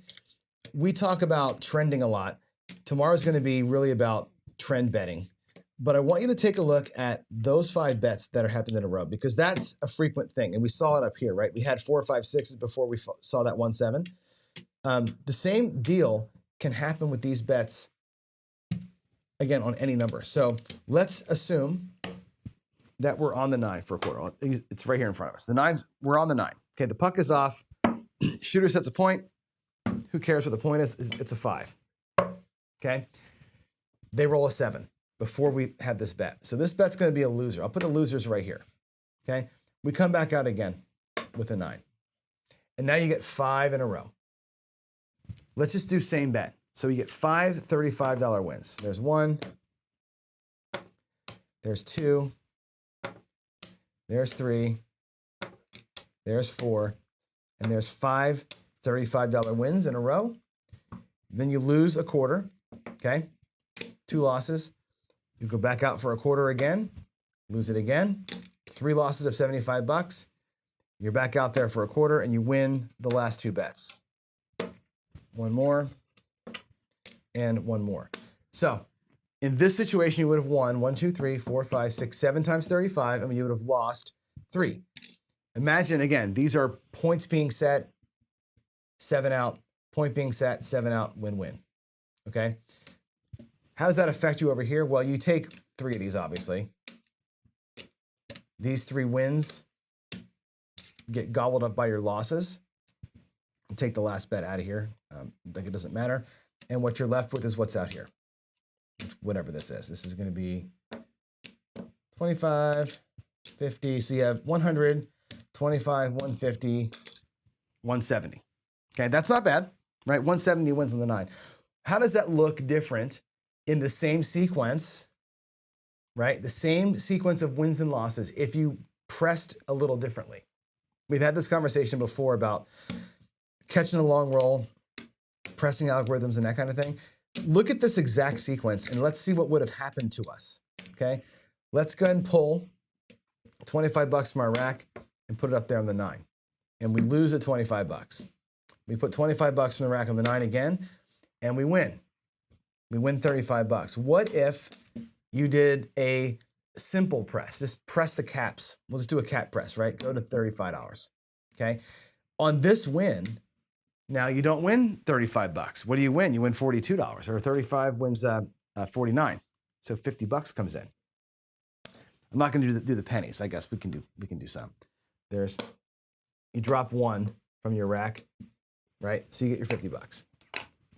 we talk about trending a lot. Tomorrow's going to be really about trend betting. But I want you to take a look at those 5 bets that are happening in a row, because that's a frequent thing. And we saw it up here, right? We had 4, 5, 6s before we saw that 1, 7. The same deal can happen with these bets, again, on any number. So let's assume that we're on the 9 for a quarter. It's right here in front of us. The 9s, we're on the 9. Okay, the puck is off. Shooter sets a point. Who cares what the point is? It's a 5. Okay? They roll a 7 before we had this bet. So this bet's going to be a loser. I'll put the losers right here. Okay? We come back out again with a 9. And now you get 5 in a row. Let's just do same bet. So you get 5 $35 wins. There's 1. There's 2. There's 3. There's 4. And there's 5 $35 wins in a row. Then you lose a quarter. Okay? 2 losses. You go back out for a quarter again, lose it again. 3 losses of 75 bucks. You're back out there for a quarter and you win the last 2 bets. 1 more and 1 more. So in this situation, you would have won 1, 2, 3, 4, 5, 6, 7 times 35, and you would have lost 3. Imagine, again, these are points being set, 7 out, point being set, 7 out, win-win. Okay? How does that affect you over here? Well, you take 3 of these, obviously. These 3 wins get gobbled up by your losses. And take the last bet out of here. Like it doesn't matter. And what you're left with is what's out here. Whatever this is. This is going to be 25, 50. So you have 100, 25, 150, 170. Okay, that's not bad, right? 170 wins on the 9. How does that look different in the same sequence, right? The same sequence of wins and losses if you pressed a little differently. We've had this conversation before about catching a long roll, pressing algorithms and that kind of thing. Look at this exact sequence and let's see what would have happened to us, okay? Let's go ahead and pull 25 bucks from our rack and put it up there on the 9. And we lose at 25 bucks. We put 25 bucks from the rack on the 9 again, and we win. We win 35 bucks. What if you did a simple press? Just press the caps. We'll just do a cap press, right? Go to $35, okay? On this win, now you don't win 35 bucks. What do you win? You win $42, or 35 wins 49. So 50 bucks comes in. I'm not going to do the pennies. I guess we can do some. You drop 1 from your rack, right? So you get your 50 bucks.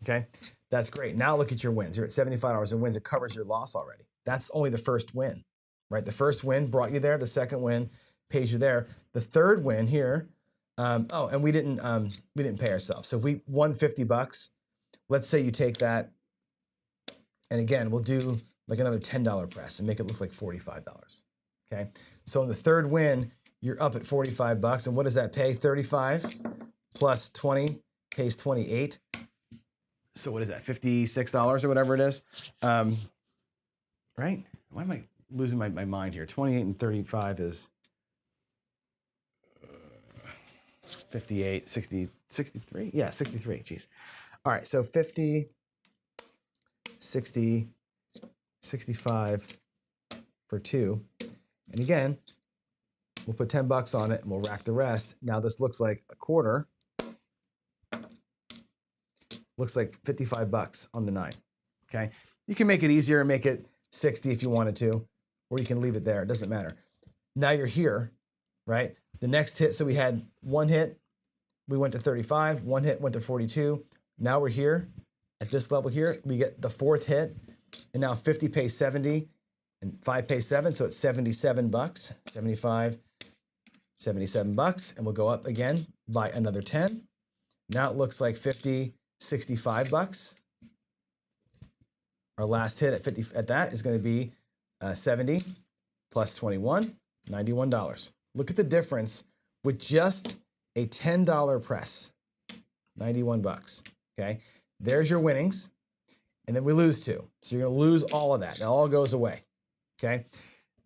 Okay? That's great. Now look at your wins. You're at $75 in wins. It covers your loss already. That's only the first win, right? The first win brought you there. The second win pays you there. The third win here, and we didn't pay ourselves. So if we won 50 bucks, let's say you take that, and again, we'll do like another $10 press and make it look like $45. Okay? So in the third win, you're up at 45 bucks. And what does that pay? 35 plus 20 pays 28. So what is that? $56 or whatever it is. Right? Why am I losing my mind here? 28 and 35 is 58, 60, 63? Yeah, 63. Geez. All right. So 50, 60, 65 for 2. And again, we'll put 10 bucks on it and we'll rack the rest. Now this looks like a quarter. Looks like 55 bucks on the 9. Okay. You can make it easier and make it 60 if you wanted to, or you can leave it there. It doesn't matter. Now you're here, right? The next hit. So we had 1 hit. We went to 35. 1 hit went to 42. Now we're here at this level here. We get the 4th hit, and now 50 pays 70 and 5 pays 7. So it's 77 bucks, 75, 77 bucks. And we'll go up again by another 10. Now it looks like 50, 65 bucks. Our last hit at that is going to be 70 plus 21, $91. Look at the difference with just a $10 press, 91 bucks, okay? There's your winnings, and then we lose 2. So you're gonna lose all of that. It all goes away, okay?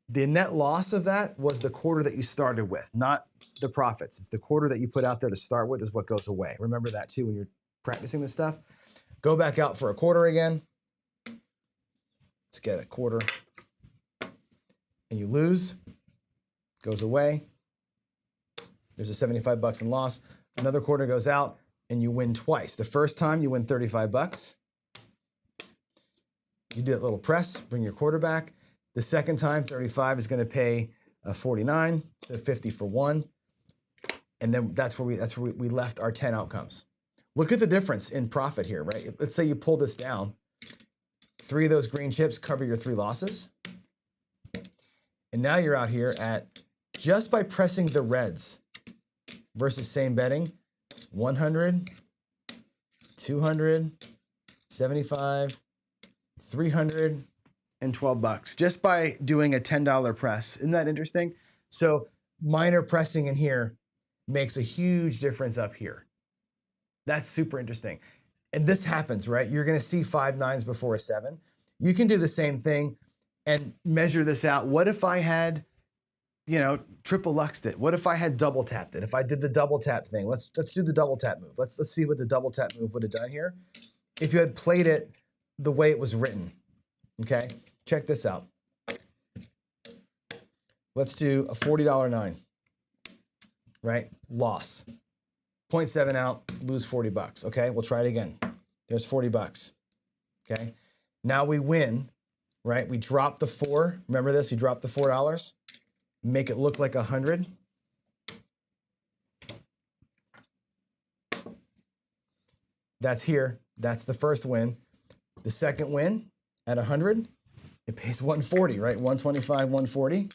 The net loss of that was the quarter that you started with, not the profits. It's the quarter that you put out there to start with is what goes away. Remember that too when you're practicing this stuff. Go back out for a quarter again. Let's get a quarter. And you lose, goes away. There's a 75 bucks in loss. Another quarter goes out and you win twice. The first time you win 35 bucks. You do that little press, bring your quarter back. The second time, 35 is gonna pay 49, so 50 for 1. And then that's where we left our 10 outcomes. Look at the difference in profit here, right? Let's say you pull this down. 3 of those green chips cover your 3 losses. And now you're out here at, just by pressing the reds versus same betting, 100, 200, 75, 312 bucks, just by doing a $10 press. Isn't that interesting? So minor pressing in here makes a huge difference up here. That's super interesting. And this happens, right? You're gonna see 5 9s before a 7. You can do the same thing and measure this out. What if I had, you know, triple luxed it? What if I had double tapped it? If I did the double tap thing, let's do the double tap move. Let's see what the double tap move would have done here. If you had played it the way it was written, okay? Check this out. Let's do a $40 9, right? Loss. 0.7 out, lose 40 bucks. Okay, we'll try it again. There's 40 bucks. Okay, now we win, right? We drop the 4. Remember this? You drop the $4. Make it look like 100. That's here. That's the first win. The second win at 100, it pays 140, right? 125, 140.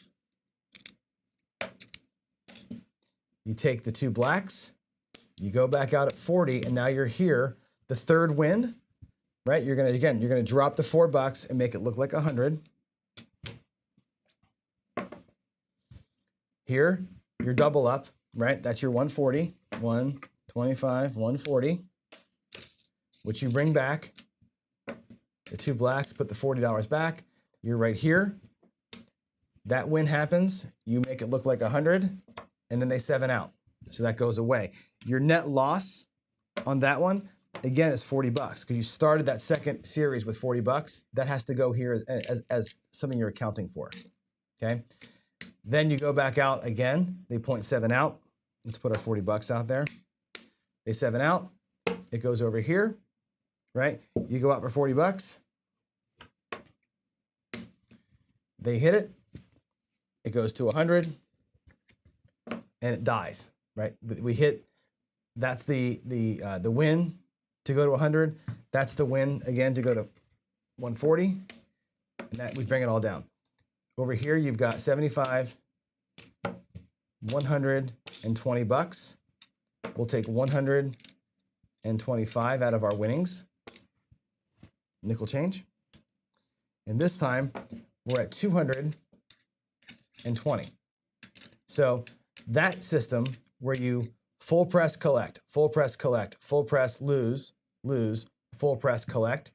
You take the 2 blacks. You go back out at 40, and now you're here. The third win, right? You're gonna drop the 4 bucks and make it look like 100. Here, you're double up, right? That's your 140, 125, 140, which you bring back. The 2 blacks, put the $40 back. You're right here. That win happens. You make it look like 100, and then they 7 out. So that goes away. Your net loss on that one, again, is 40 bucks because you started that second series with 40 bucks. That has to go here as something you're accounting for, okay? Then you go back out again. They 0.7 out. Let's put our 40 bucks out there. They 7 out. It goes over here, right? You go out for 40 bucks. They hit it. It goes to 100, and it dies. Right, we hit. That's the win to go to 100. That's the win again to go to 140, and that we bring it all down. Over here, you've got 75, 120 bucks. We'll take 125 out of our winnings, nickel change, and this time we're at 220. So that system, where you full press, collect, full press, collect, full press, lose, lose, full press, collect,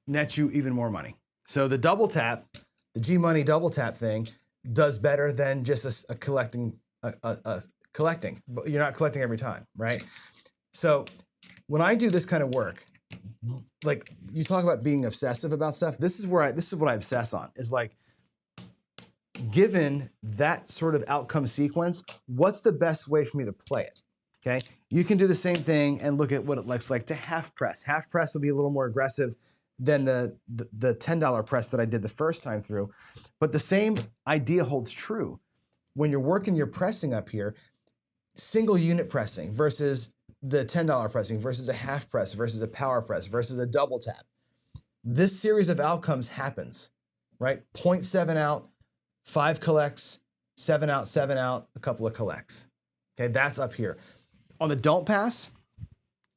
nets you even more money. So the double tap, the G Money double tap thing does better than just a collecting, collecting, but you're not collecting every time, right? So when I do this kind of work, like you talk about being obsessive about stuff, this is what I obsess on, is like, given that sort of outcome sequence, what's the best way for me to play it, okay? You can do the same thing and look at what it looks like to half press. Half press will be a little more aggressive than the $10 press that I did the first time through. But the same idea holds true. When you're working your pressing up here, single unit pressing versus the $10 pressing versus a half press versus a power press versus a double tap. This series of outcomes happens, right? 0.7 out, 5 collects, 7 out, a couple of collects. Okay, that's up here. On the don't pass,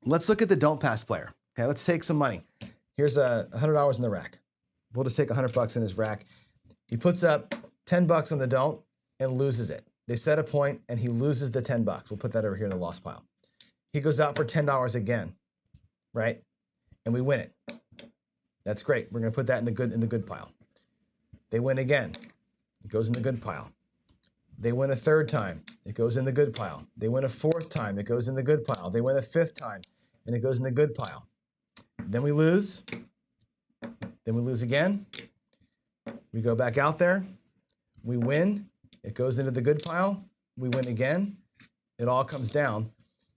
let's look at the don't pass player. Okay, let's take some money. Here's $100 in the rack. We'll just take 100 bucks in his rack. He puts up 10 bucks on the don't and loses it. They set a point and he loses the 10 bucks. We'll put that over here in the loss pile. He goes out for $10 again, right? And we win it. That's great. We're going to put that in the good pile. They win again. It goes in the good pile. They win a third time. It goes in the good pile. They win a fourth time. It goes in the good pile. They win a fifth time, and it goes in the good pile. Then we lose. Then we lose again. We go back out there. We win. It goes into the good pile. We win again. It all comes down.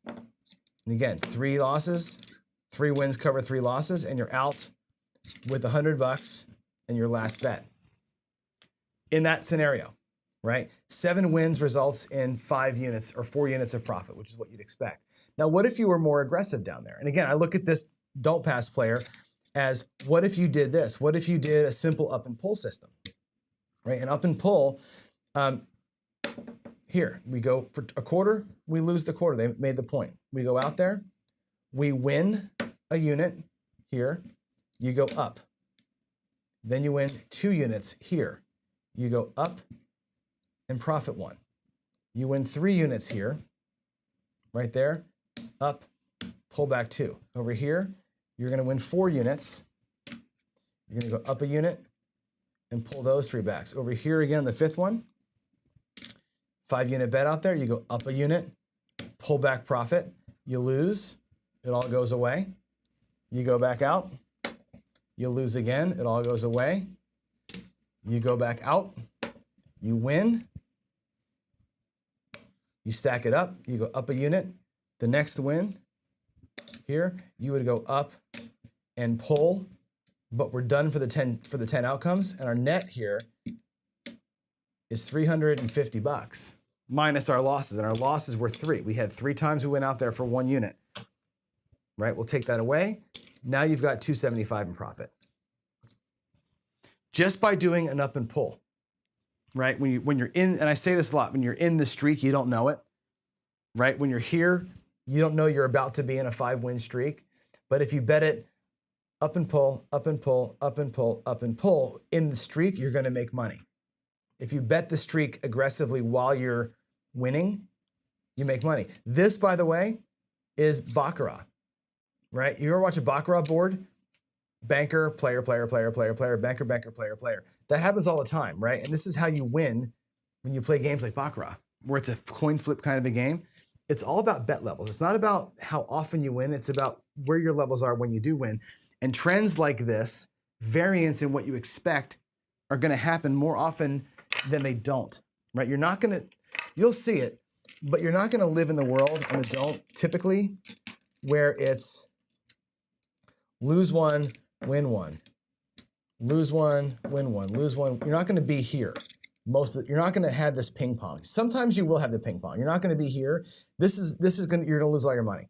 And again, 3 losses, 3 wins cover 3 losses, and you're out with $100 and your last bet. In that scenario, right? 7 wins results in 5 units or 4 units of profit, which is what you'd expect. Now, what if you were more aggressive down there? And again, I look at this don't pass player as, what if you did this? What if you did a simple up and pull system, right? And up and pull, here, we go for a quarter, we lose the quarter. They made the point. We go out there, we win a unit here, you go up. Then you win 2 units here. You go up and profit 1. You win 3 units here, right there, up, pull back 2. Over here, you're going to win 4 units. You're going to go up a unit and pull those 3 backs. Over here again, the 5th one, 5 unit bet out there, you go up a unit, pull back profit, you lose, it all goes away. You go back out, you lose again, it all goes away. You go back out, you win, you stack it up, you go up a unit. The next win here, you would go up and pull, but we're done for the 10 outcomes, and our net here is $350 minus our losses, and our losses were 3. We had 3 times we went out there for 1 unit. Right? We'll take that away. Now you've got $275 in profit. Just by doing an up and pull, right? When you're in, and I say this a lot, when you're in the streak, you don't know it, right? When you're here, you don't know you're about to be in a 5-win streak. But if you bet it up and pull, up and pull, up and pull, up and pull, in the streak, you're going to make money. If you bet the streak aggressively while you're winning, you make money. This, by the way, is Baccarat, right? You ever watch a Baccarat board? Banker, player, player, player, player, player, banker, banker, player, player. That happens all the time, right? And this is how you win when you play games like Baccarat, where it's a coin flip kind of a game. It's all about bet levels. It's not about how often you win. It's about where your levels are when you do win. And trends like this, variance in what you expect, are going to happen more often than they don't, right? You're not going to, you'll see it, but you're not going to live in the world on the don't typically where it's lose 1, win 1, lose 1, win 1, lose 1. You're not going to be here. You're not going to have this ping pong. Sometimes you will have the ping pong. You're not going to be here. You're going to lose all your money,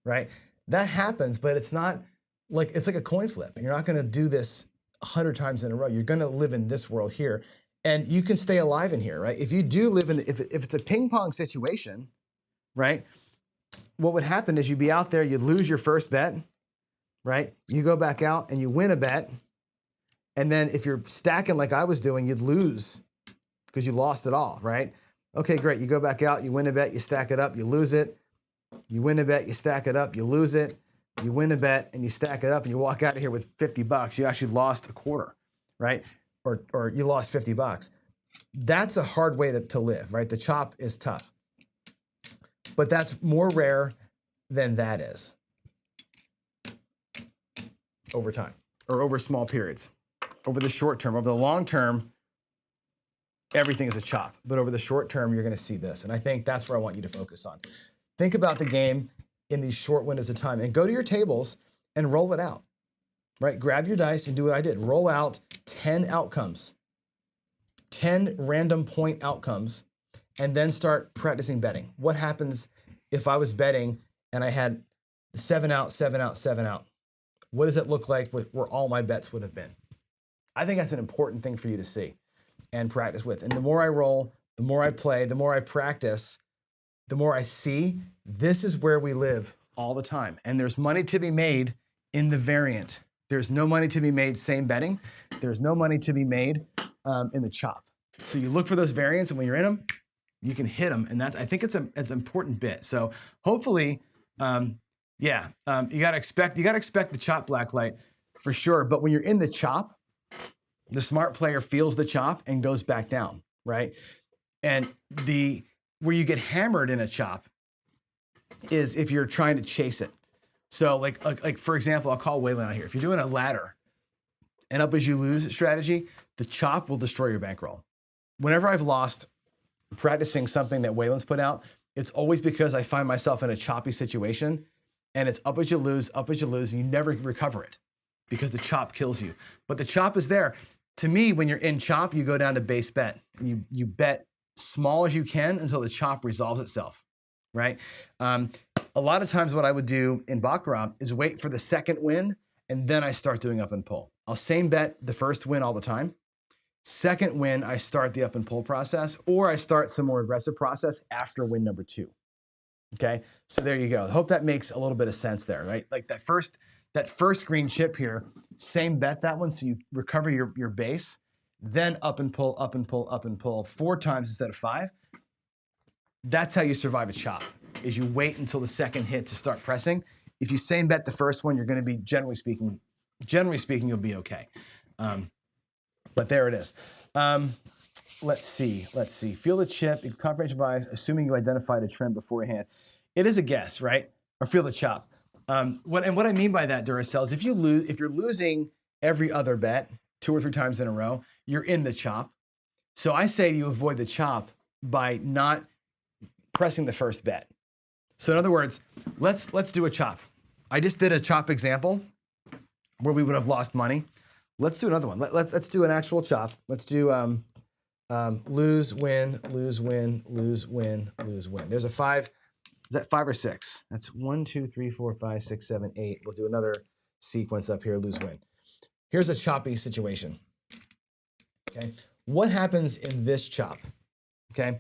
right? That happens, but it's not like, it's like a coin flip. You're not going to do this 100 times in a row. You're going to live in this world here, and you can stay alive in here, right? If you do live in, if it's a ping pong situation, right? What would happen is you'd be out there, you'd lose your first bet, right? You go back out and you win a bet. And then if you're stacking like I was doing, you'd lose because you lost it all, right? Okay, great. You go back out, you win a bet, you stack it up, you lose it. You win a bet, you stack it up, you lose it. You win a bet and you stack it up and you walk out of here with $50. You actually lost a quarter, right? Or you lost $50. That's a hard way to live, right? The chop is tough. But that's more rare than that is over time or over small periods. Over the short term, over the long term, everything is a chop. But over the short term, you're going to see this. And I think that's where I want you to focus on. Think about the game in these short windows of time and go to your tables and roll it out, right? Grab your dice and do what I did. Roll out 10 outcomes, 10 random point outcomes, and then start practicing betting. What happens if I was betting and I had 7 out, 7 out, 7 out? What does it look like where all my bets would have been? I think that's an important thing for you to see and practice with. And the more I roll, the more I play, the more I practice, the more I see, this is where we live all the time. And there's money to be made in the variant. There's no money to be made same betting. There's no money to be made in the chop. So you look for those variants, and when you're in them, You can hit them, and I think it's an important bit. So hopefully, you gotta expect the chop black light for sure. But when you're in the chop, the smart player feels the chop and goes back down, right? And where you get hammered in a chop is if you're trying to chase it. So like for example, I'll call Waylon out here. If you're doing a ladder and up as you lose strategy, the chop will destroy your bankroll. Whenever I've lost practicing something that Waylon's put out, it's always because I find myself in a choppy situation, and it's up as you lose, and you never recover it because the chop kills you. But the chop is there. To me, when you're in chop, you go down to base bet, and you bet small as you can until the chop resolves itself, right? A lot of times what I would do in Baccarat is wait for the second win, and then I start doing up and pull. I'll same bet the first win all the time. Second win, I start the up and pull process, or I start some more aggressive process after win number 2. Okay, so there you go. I hope that makes a little bit of sense there, right? Like that first green chip here, same bet that one, so you recover your base, then up and pull, up and pull, up and pull 4 times instead of 5. That's how you survive a chop, is you wait until the second hit to start pressing. If you same bet the first one, you're going to be, generally speaking, you'll be okay. But there it is. Let's see. Feel the chip, confirmation bias, assuming you identified a trend beforehand. It is a guess, right? Or feel the chop. What I mean by that, Duracell, is if you're losing every other bet 2 or 3 times in a row, you're in the chop. So I say you avoid the chop by not pressing the first bet. So in other words, let's do a chop. I just did a chop example where we would have lost money. Let's do another one. Let's do an actual chop. Let's do lose, win, lose, win, lose, win, lose, win. There's a 5. Is that 5 or 6? That's 1, 2, 3, 4, 5, 6, 7, 8. We'll do another sequence up here, lose, win. Here's a choppy situation. Okay. What happens in this chop? Okay.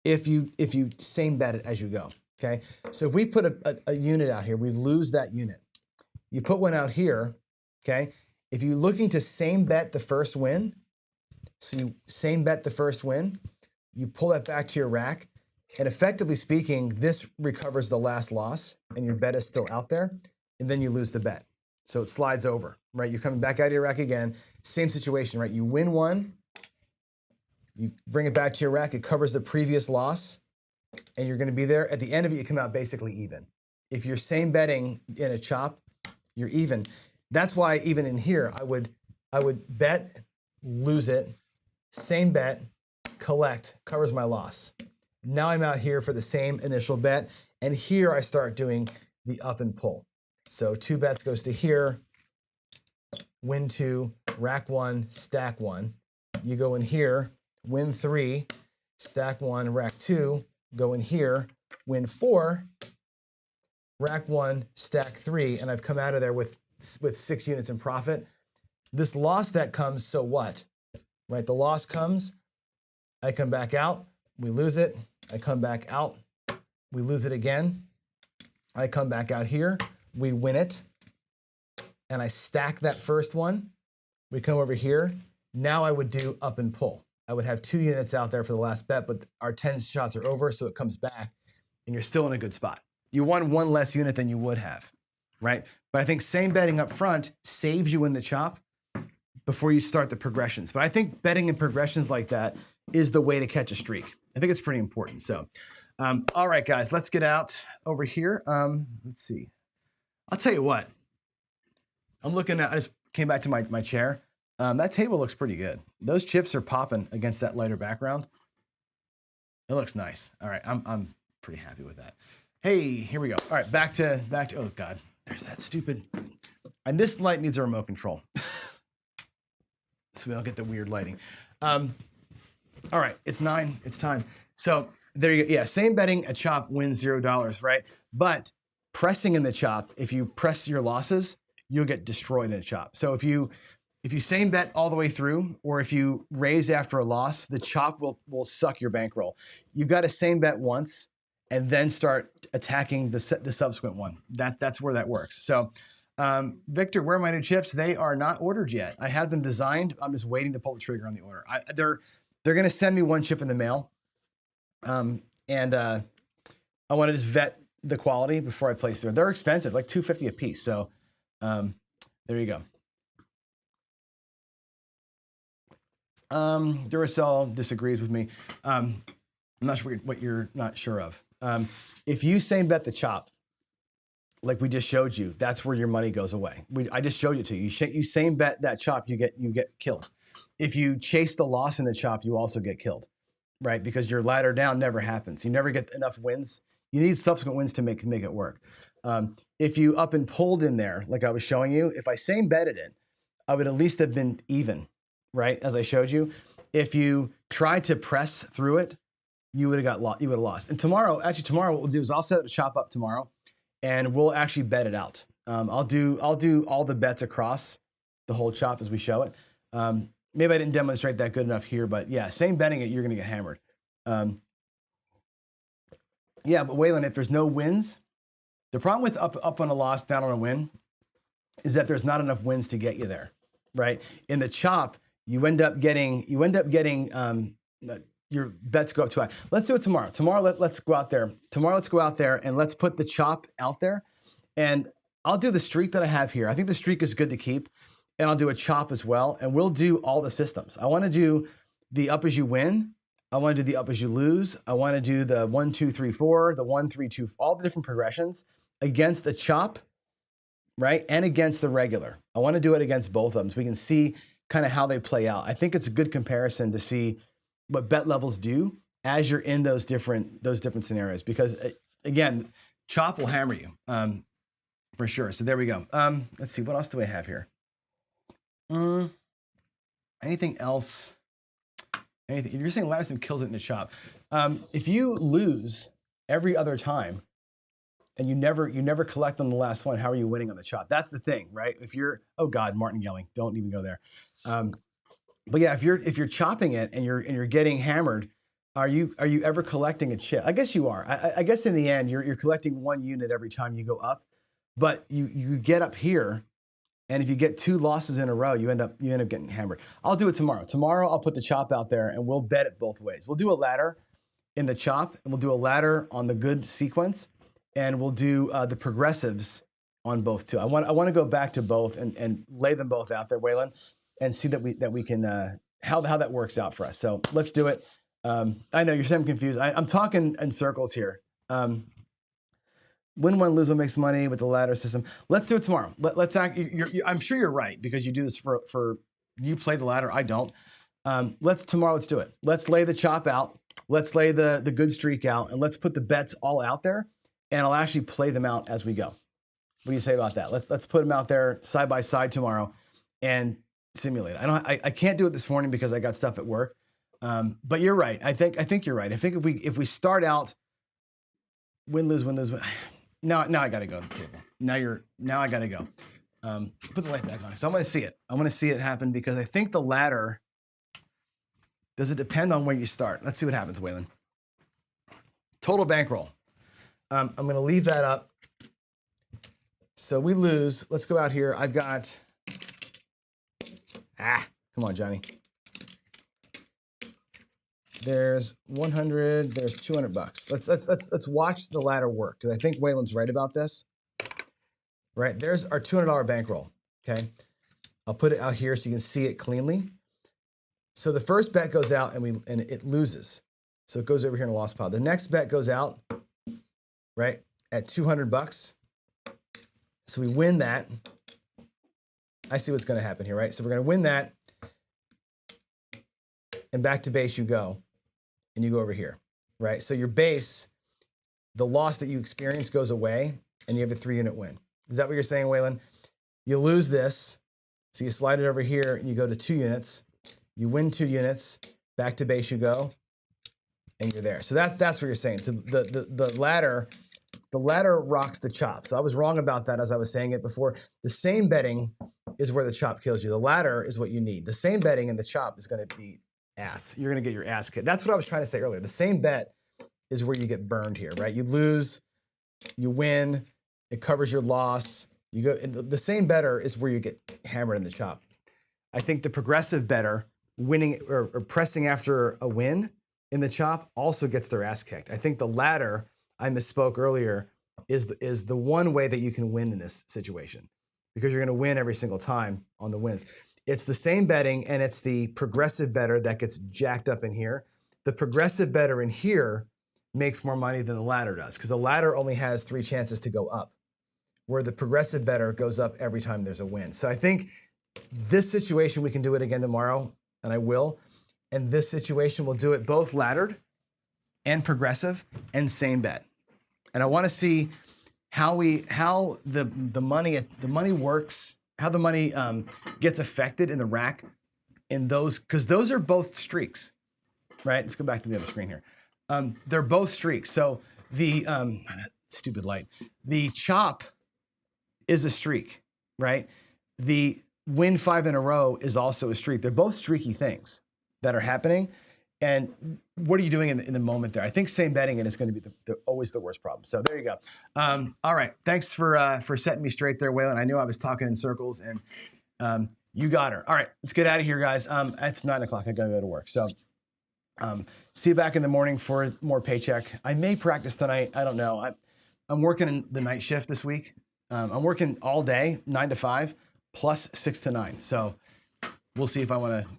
If you same bet it as you go. Okay. So if we put a unit out here, we lose that unit. You put one out here. Okay. If you're looking to same bet the first win, so you same bet the first win, you pull that back to your rack, and effectively speaking, this recovers the last loss, and your bet is still out there, and then you lose the bet. So it slides over, right? You're coming back out of your rack again, same situation, right? You win one, you bring it back to your rack, it covers the previous loss, and you're gonna be there. At the end of it, you come out basically even. If you're same betting in a chop, you're even. That's why even in here, I would bet, lose it, same bet, collect, covers my loss. Now I'm out here for the same initial bet, and here I start doing the up and pull. So 2 bets goes to here, win 2, rack 1, stack 1. You go in here, win 3, stack 1, rack 2, go in here, win 4, rack 1, stack 3, and I've come out of there with 6 units in profit. This loss that comes, so what? Right, the loss comes, I come back out, we lose it, I come back out, we lose it again, I come back out here, we win it, and I stack that first one, we come over here, now I would do up and pull. I would have 2 units out there for the last bet, but our 10 shots are over, so it comes back, and you're still in a good spot. You won 1 less unit than you would have, right? But I think same betting up front saves you in the chop before you start the progressions. But I think betting in progressions like that is the way to catch a streak. I think it's pretty important. So, all right, guys, let's get out over here. Let's see. I'll tell you what. I'm looking at, I just came back to my chair. That table looks pretty good. Those chips are popping against that lighter background. It looks nice. All right, I'm pretty happy with that. Hey, here we go. All right, back to, oh God, there's that stupid, and this light needs a remote control. So we don't get the weird lighting. All right, it's 9, it's time. So there you go. Yeah, same betting, a chop wins $0, right? But pressing in the chop, if you press your losses, you'll get destroyed in a chop. So if you same bet all the way through, or if you raise after a loss, the chop will suck your bankroll. You've got to same bet once and then start attacking the subsequent one. That's where that works. So Victor, where are my new chips? They are not ordered yet. I have them designed. I'm just waiting to pull the trigger on the order. They're going to send me 1 chip in the mail. And I want to just vet the quality before I place them. They're expensive, like $2.50 a piece. So there you go. Duracell disagrees with me. I'm not sure what you're not sure of. If you same bet the chop, like we just showed you, that's where your money goes away. I just showed it to you. You same bet that chop, you get killed. If you chase the loss in the chop, you also get killed, right? Because your ladder down never happens. You never get enough wins. You need subsequent wins to make it work. If you up and pulled in there, like I was showing you, if I same betted it, I would at least have been even, right? As I showed you. If you tried to press through it, you would have lost. And tomorrow, what we'll do is I'll set the chop up tomorrow, and we'll actually bet it out. I'll do all the bets across the whole chop as we show it. Maybe I didn't demonstrate that good enough here, but yeah, same betting it, you're going to get hammered. Yeah, but Waylon, if there's no wins, the problem with up on a loss, down on a win, is that there's not enough wins to get you there, right? In the chop, you end up getting your bets go up too high. Let's do it tomorrow. Tomorrow, let's go out there. Tomorrow, let's go out there and let's put the chop out there. And I'll do the streak that I have here. I think the streak is good to keep. And I'll do a chop as well. And we'll do all the systems. I want to do the up as you win. I want to do the up as you lose. I want to do the 1, 2, 3, 4, the 1, 3, 2, all the different progressions against the chop, right? And against the regular. I want to do it against both of them so we can see kind of how they play out. I think it's a good comparison to see what bet levels do as you're in those different scenarios, because again, chop will hammer you for sure. So there we go. Let's see, what else do I have here? Anything else? Anything? You're saying Ladderson kills it in the chop. If you lose every other time and you never collect on the last one, how are you winning on the chop? That's the thing, right? If you're, oh God, Martin yelling, don't even go there. But yeah, if you're chopping it and you're getting hammered, are you ever collecting a chip? I guess you are. I guess in the end, you're collecting 1 unit every time you go up, but you get up here, and if you get 2 losses in a row, you end up getting hammered. I'll do it tomorrow. Tomorrow I'll put the chop out there and we'll bet it both ways. We'll do a ladder in the chop, and we'll do a ladder on the good sequence, and we'll do the progressives on both too. I want to go back to both and lay them both out there, Waylon, and see that we can how that works out for us. So let's do it. I know you're saying confused. I'm talking in circles here. Win one, lose one makes money with the ladder system. Let's do it tomorrow. Let's act. I'm sure you're right, because you do this for you play the ladder. I don't. Tomorrow. Let's do it. Let's lay the chop out. Let's lay the good streak out, and let's put the bets all out there. And I'll actually play them out as we go. What do you say about that? Let's put them out there side by side tomorrow, and simulate. I can't do it this morning because I got stuff at work. But you're right. I think you're right. I think if we start out win lose. Now I got to go to the table. Now I got to go. Put the light back on. So I want to see it. I want to see it happen, because I think the ladder, does it depend on where you start? Let's see what happens, Waylon. Total bankroll. I'm going to leave that up. So we lose. Let's go out here. I've got, come on, Johnny. There's 100, there's 200 bucks. Let's watch the ladder work, because I think Waylon's right about this. Right, there's our $200 bankroll, okay? I'll put it out here so you can see it cleanly. So the first bet goes out and it loses. So it goes over here in a loss pile. The next bet goes out, right, at 200 bucks. So we win that. I see what's gonna happen here, right? So we're gonna win that, and back to base you go, and you go over here, right? So your base, the loss that you experience goes away, and you have a 3-unit win. Is that what you're saying, Waylon? You lose this, so you slide it over here, and you go to 2 units. You win 2 units, back to base you go, and you're there. So that's what you're saying. So the ladder rocks the chop. So I was wrong about that as I was saying it before. The same betting is where the chop kills you. The ladder is what you need. The same betting and the chop is going to be ass. You're going to get your ass kicked. That's what I was trying to say earlier. The same bet is where you get burned here, right? You lose, you win, it covers your loss. You go, and the same better is where you get hammered in the chop. I think the progressive better, winning or pressing after a win, in the chop also gets their ass kicked. I think the ladder, I misspoke earlier, is the one way that you can win in this situation, because you're going to win every single time on the wins. It's the same betting, and it's the progressive bettor that gets jacked up in here. The progressive bettor in here makes more money than the ladder does, because the ladder only has 3 chances to go up, where the progressive bettor goes up every time there's a win. So I think this situation, we can do it again tomorrow, and I will. And this situation, we'll do it both laddered and progressive and same bet. And I want to see how the money works, how the money gets affected in the rack in those, because those are both streaks, right? Let's go back to the other screen here. They're both streaks. So the stupid light, the chop is a streak, right? The win 5 in a row is also a streak. They're both streaky things that are happening. And what are you doing in the moment there? I think same betting, and it's going to be always the worst problem. So there you go. All right. Thanks for setting me straight there, Waylon. I knew I was talking in circles, and you got her. All right. Let's get out of here, guys. It's 9 o'clock. I got to go to work. So see you back in the morning for more paycheck. I may practice tonight. I don't know. I'm working in the night shift this week. I'm working all day, 9 to 5, plus 6 to 9. So we'll see if I want to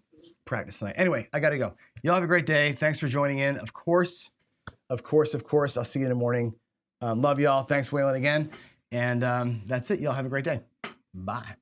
practice tonight. Anyway, I got to go. Y'all have a great day. Thanks for joining in. Of course. I'll see you in the morning. Love y'all. Thanks, Waylon, again. And that's it. Y'all have a great day. Bye.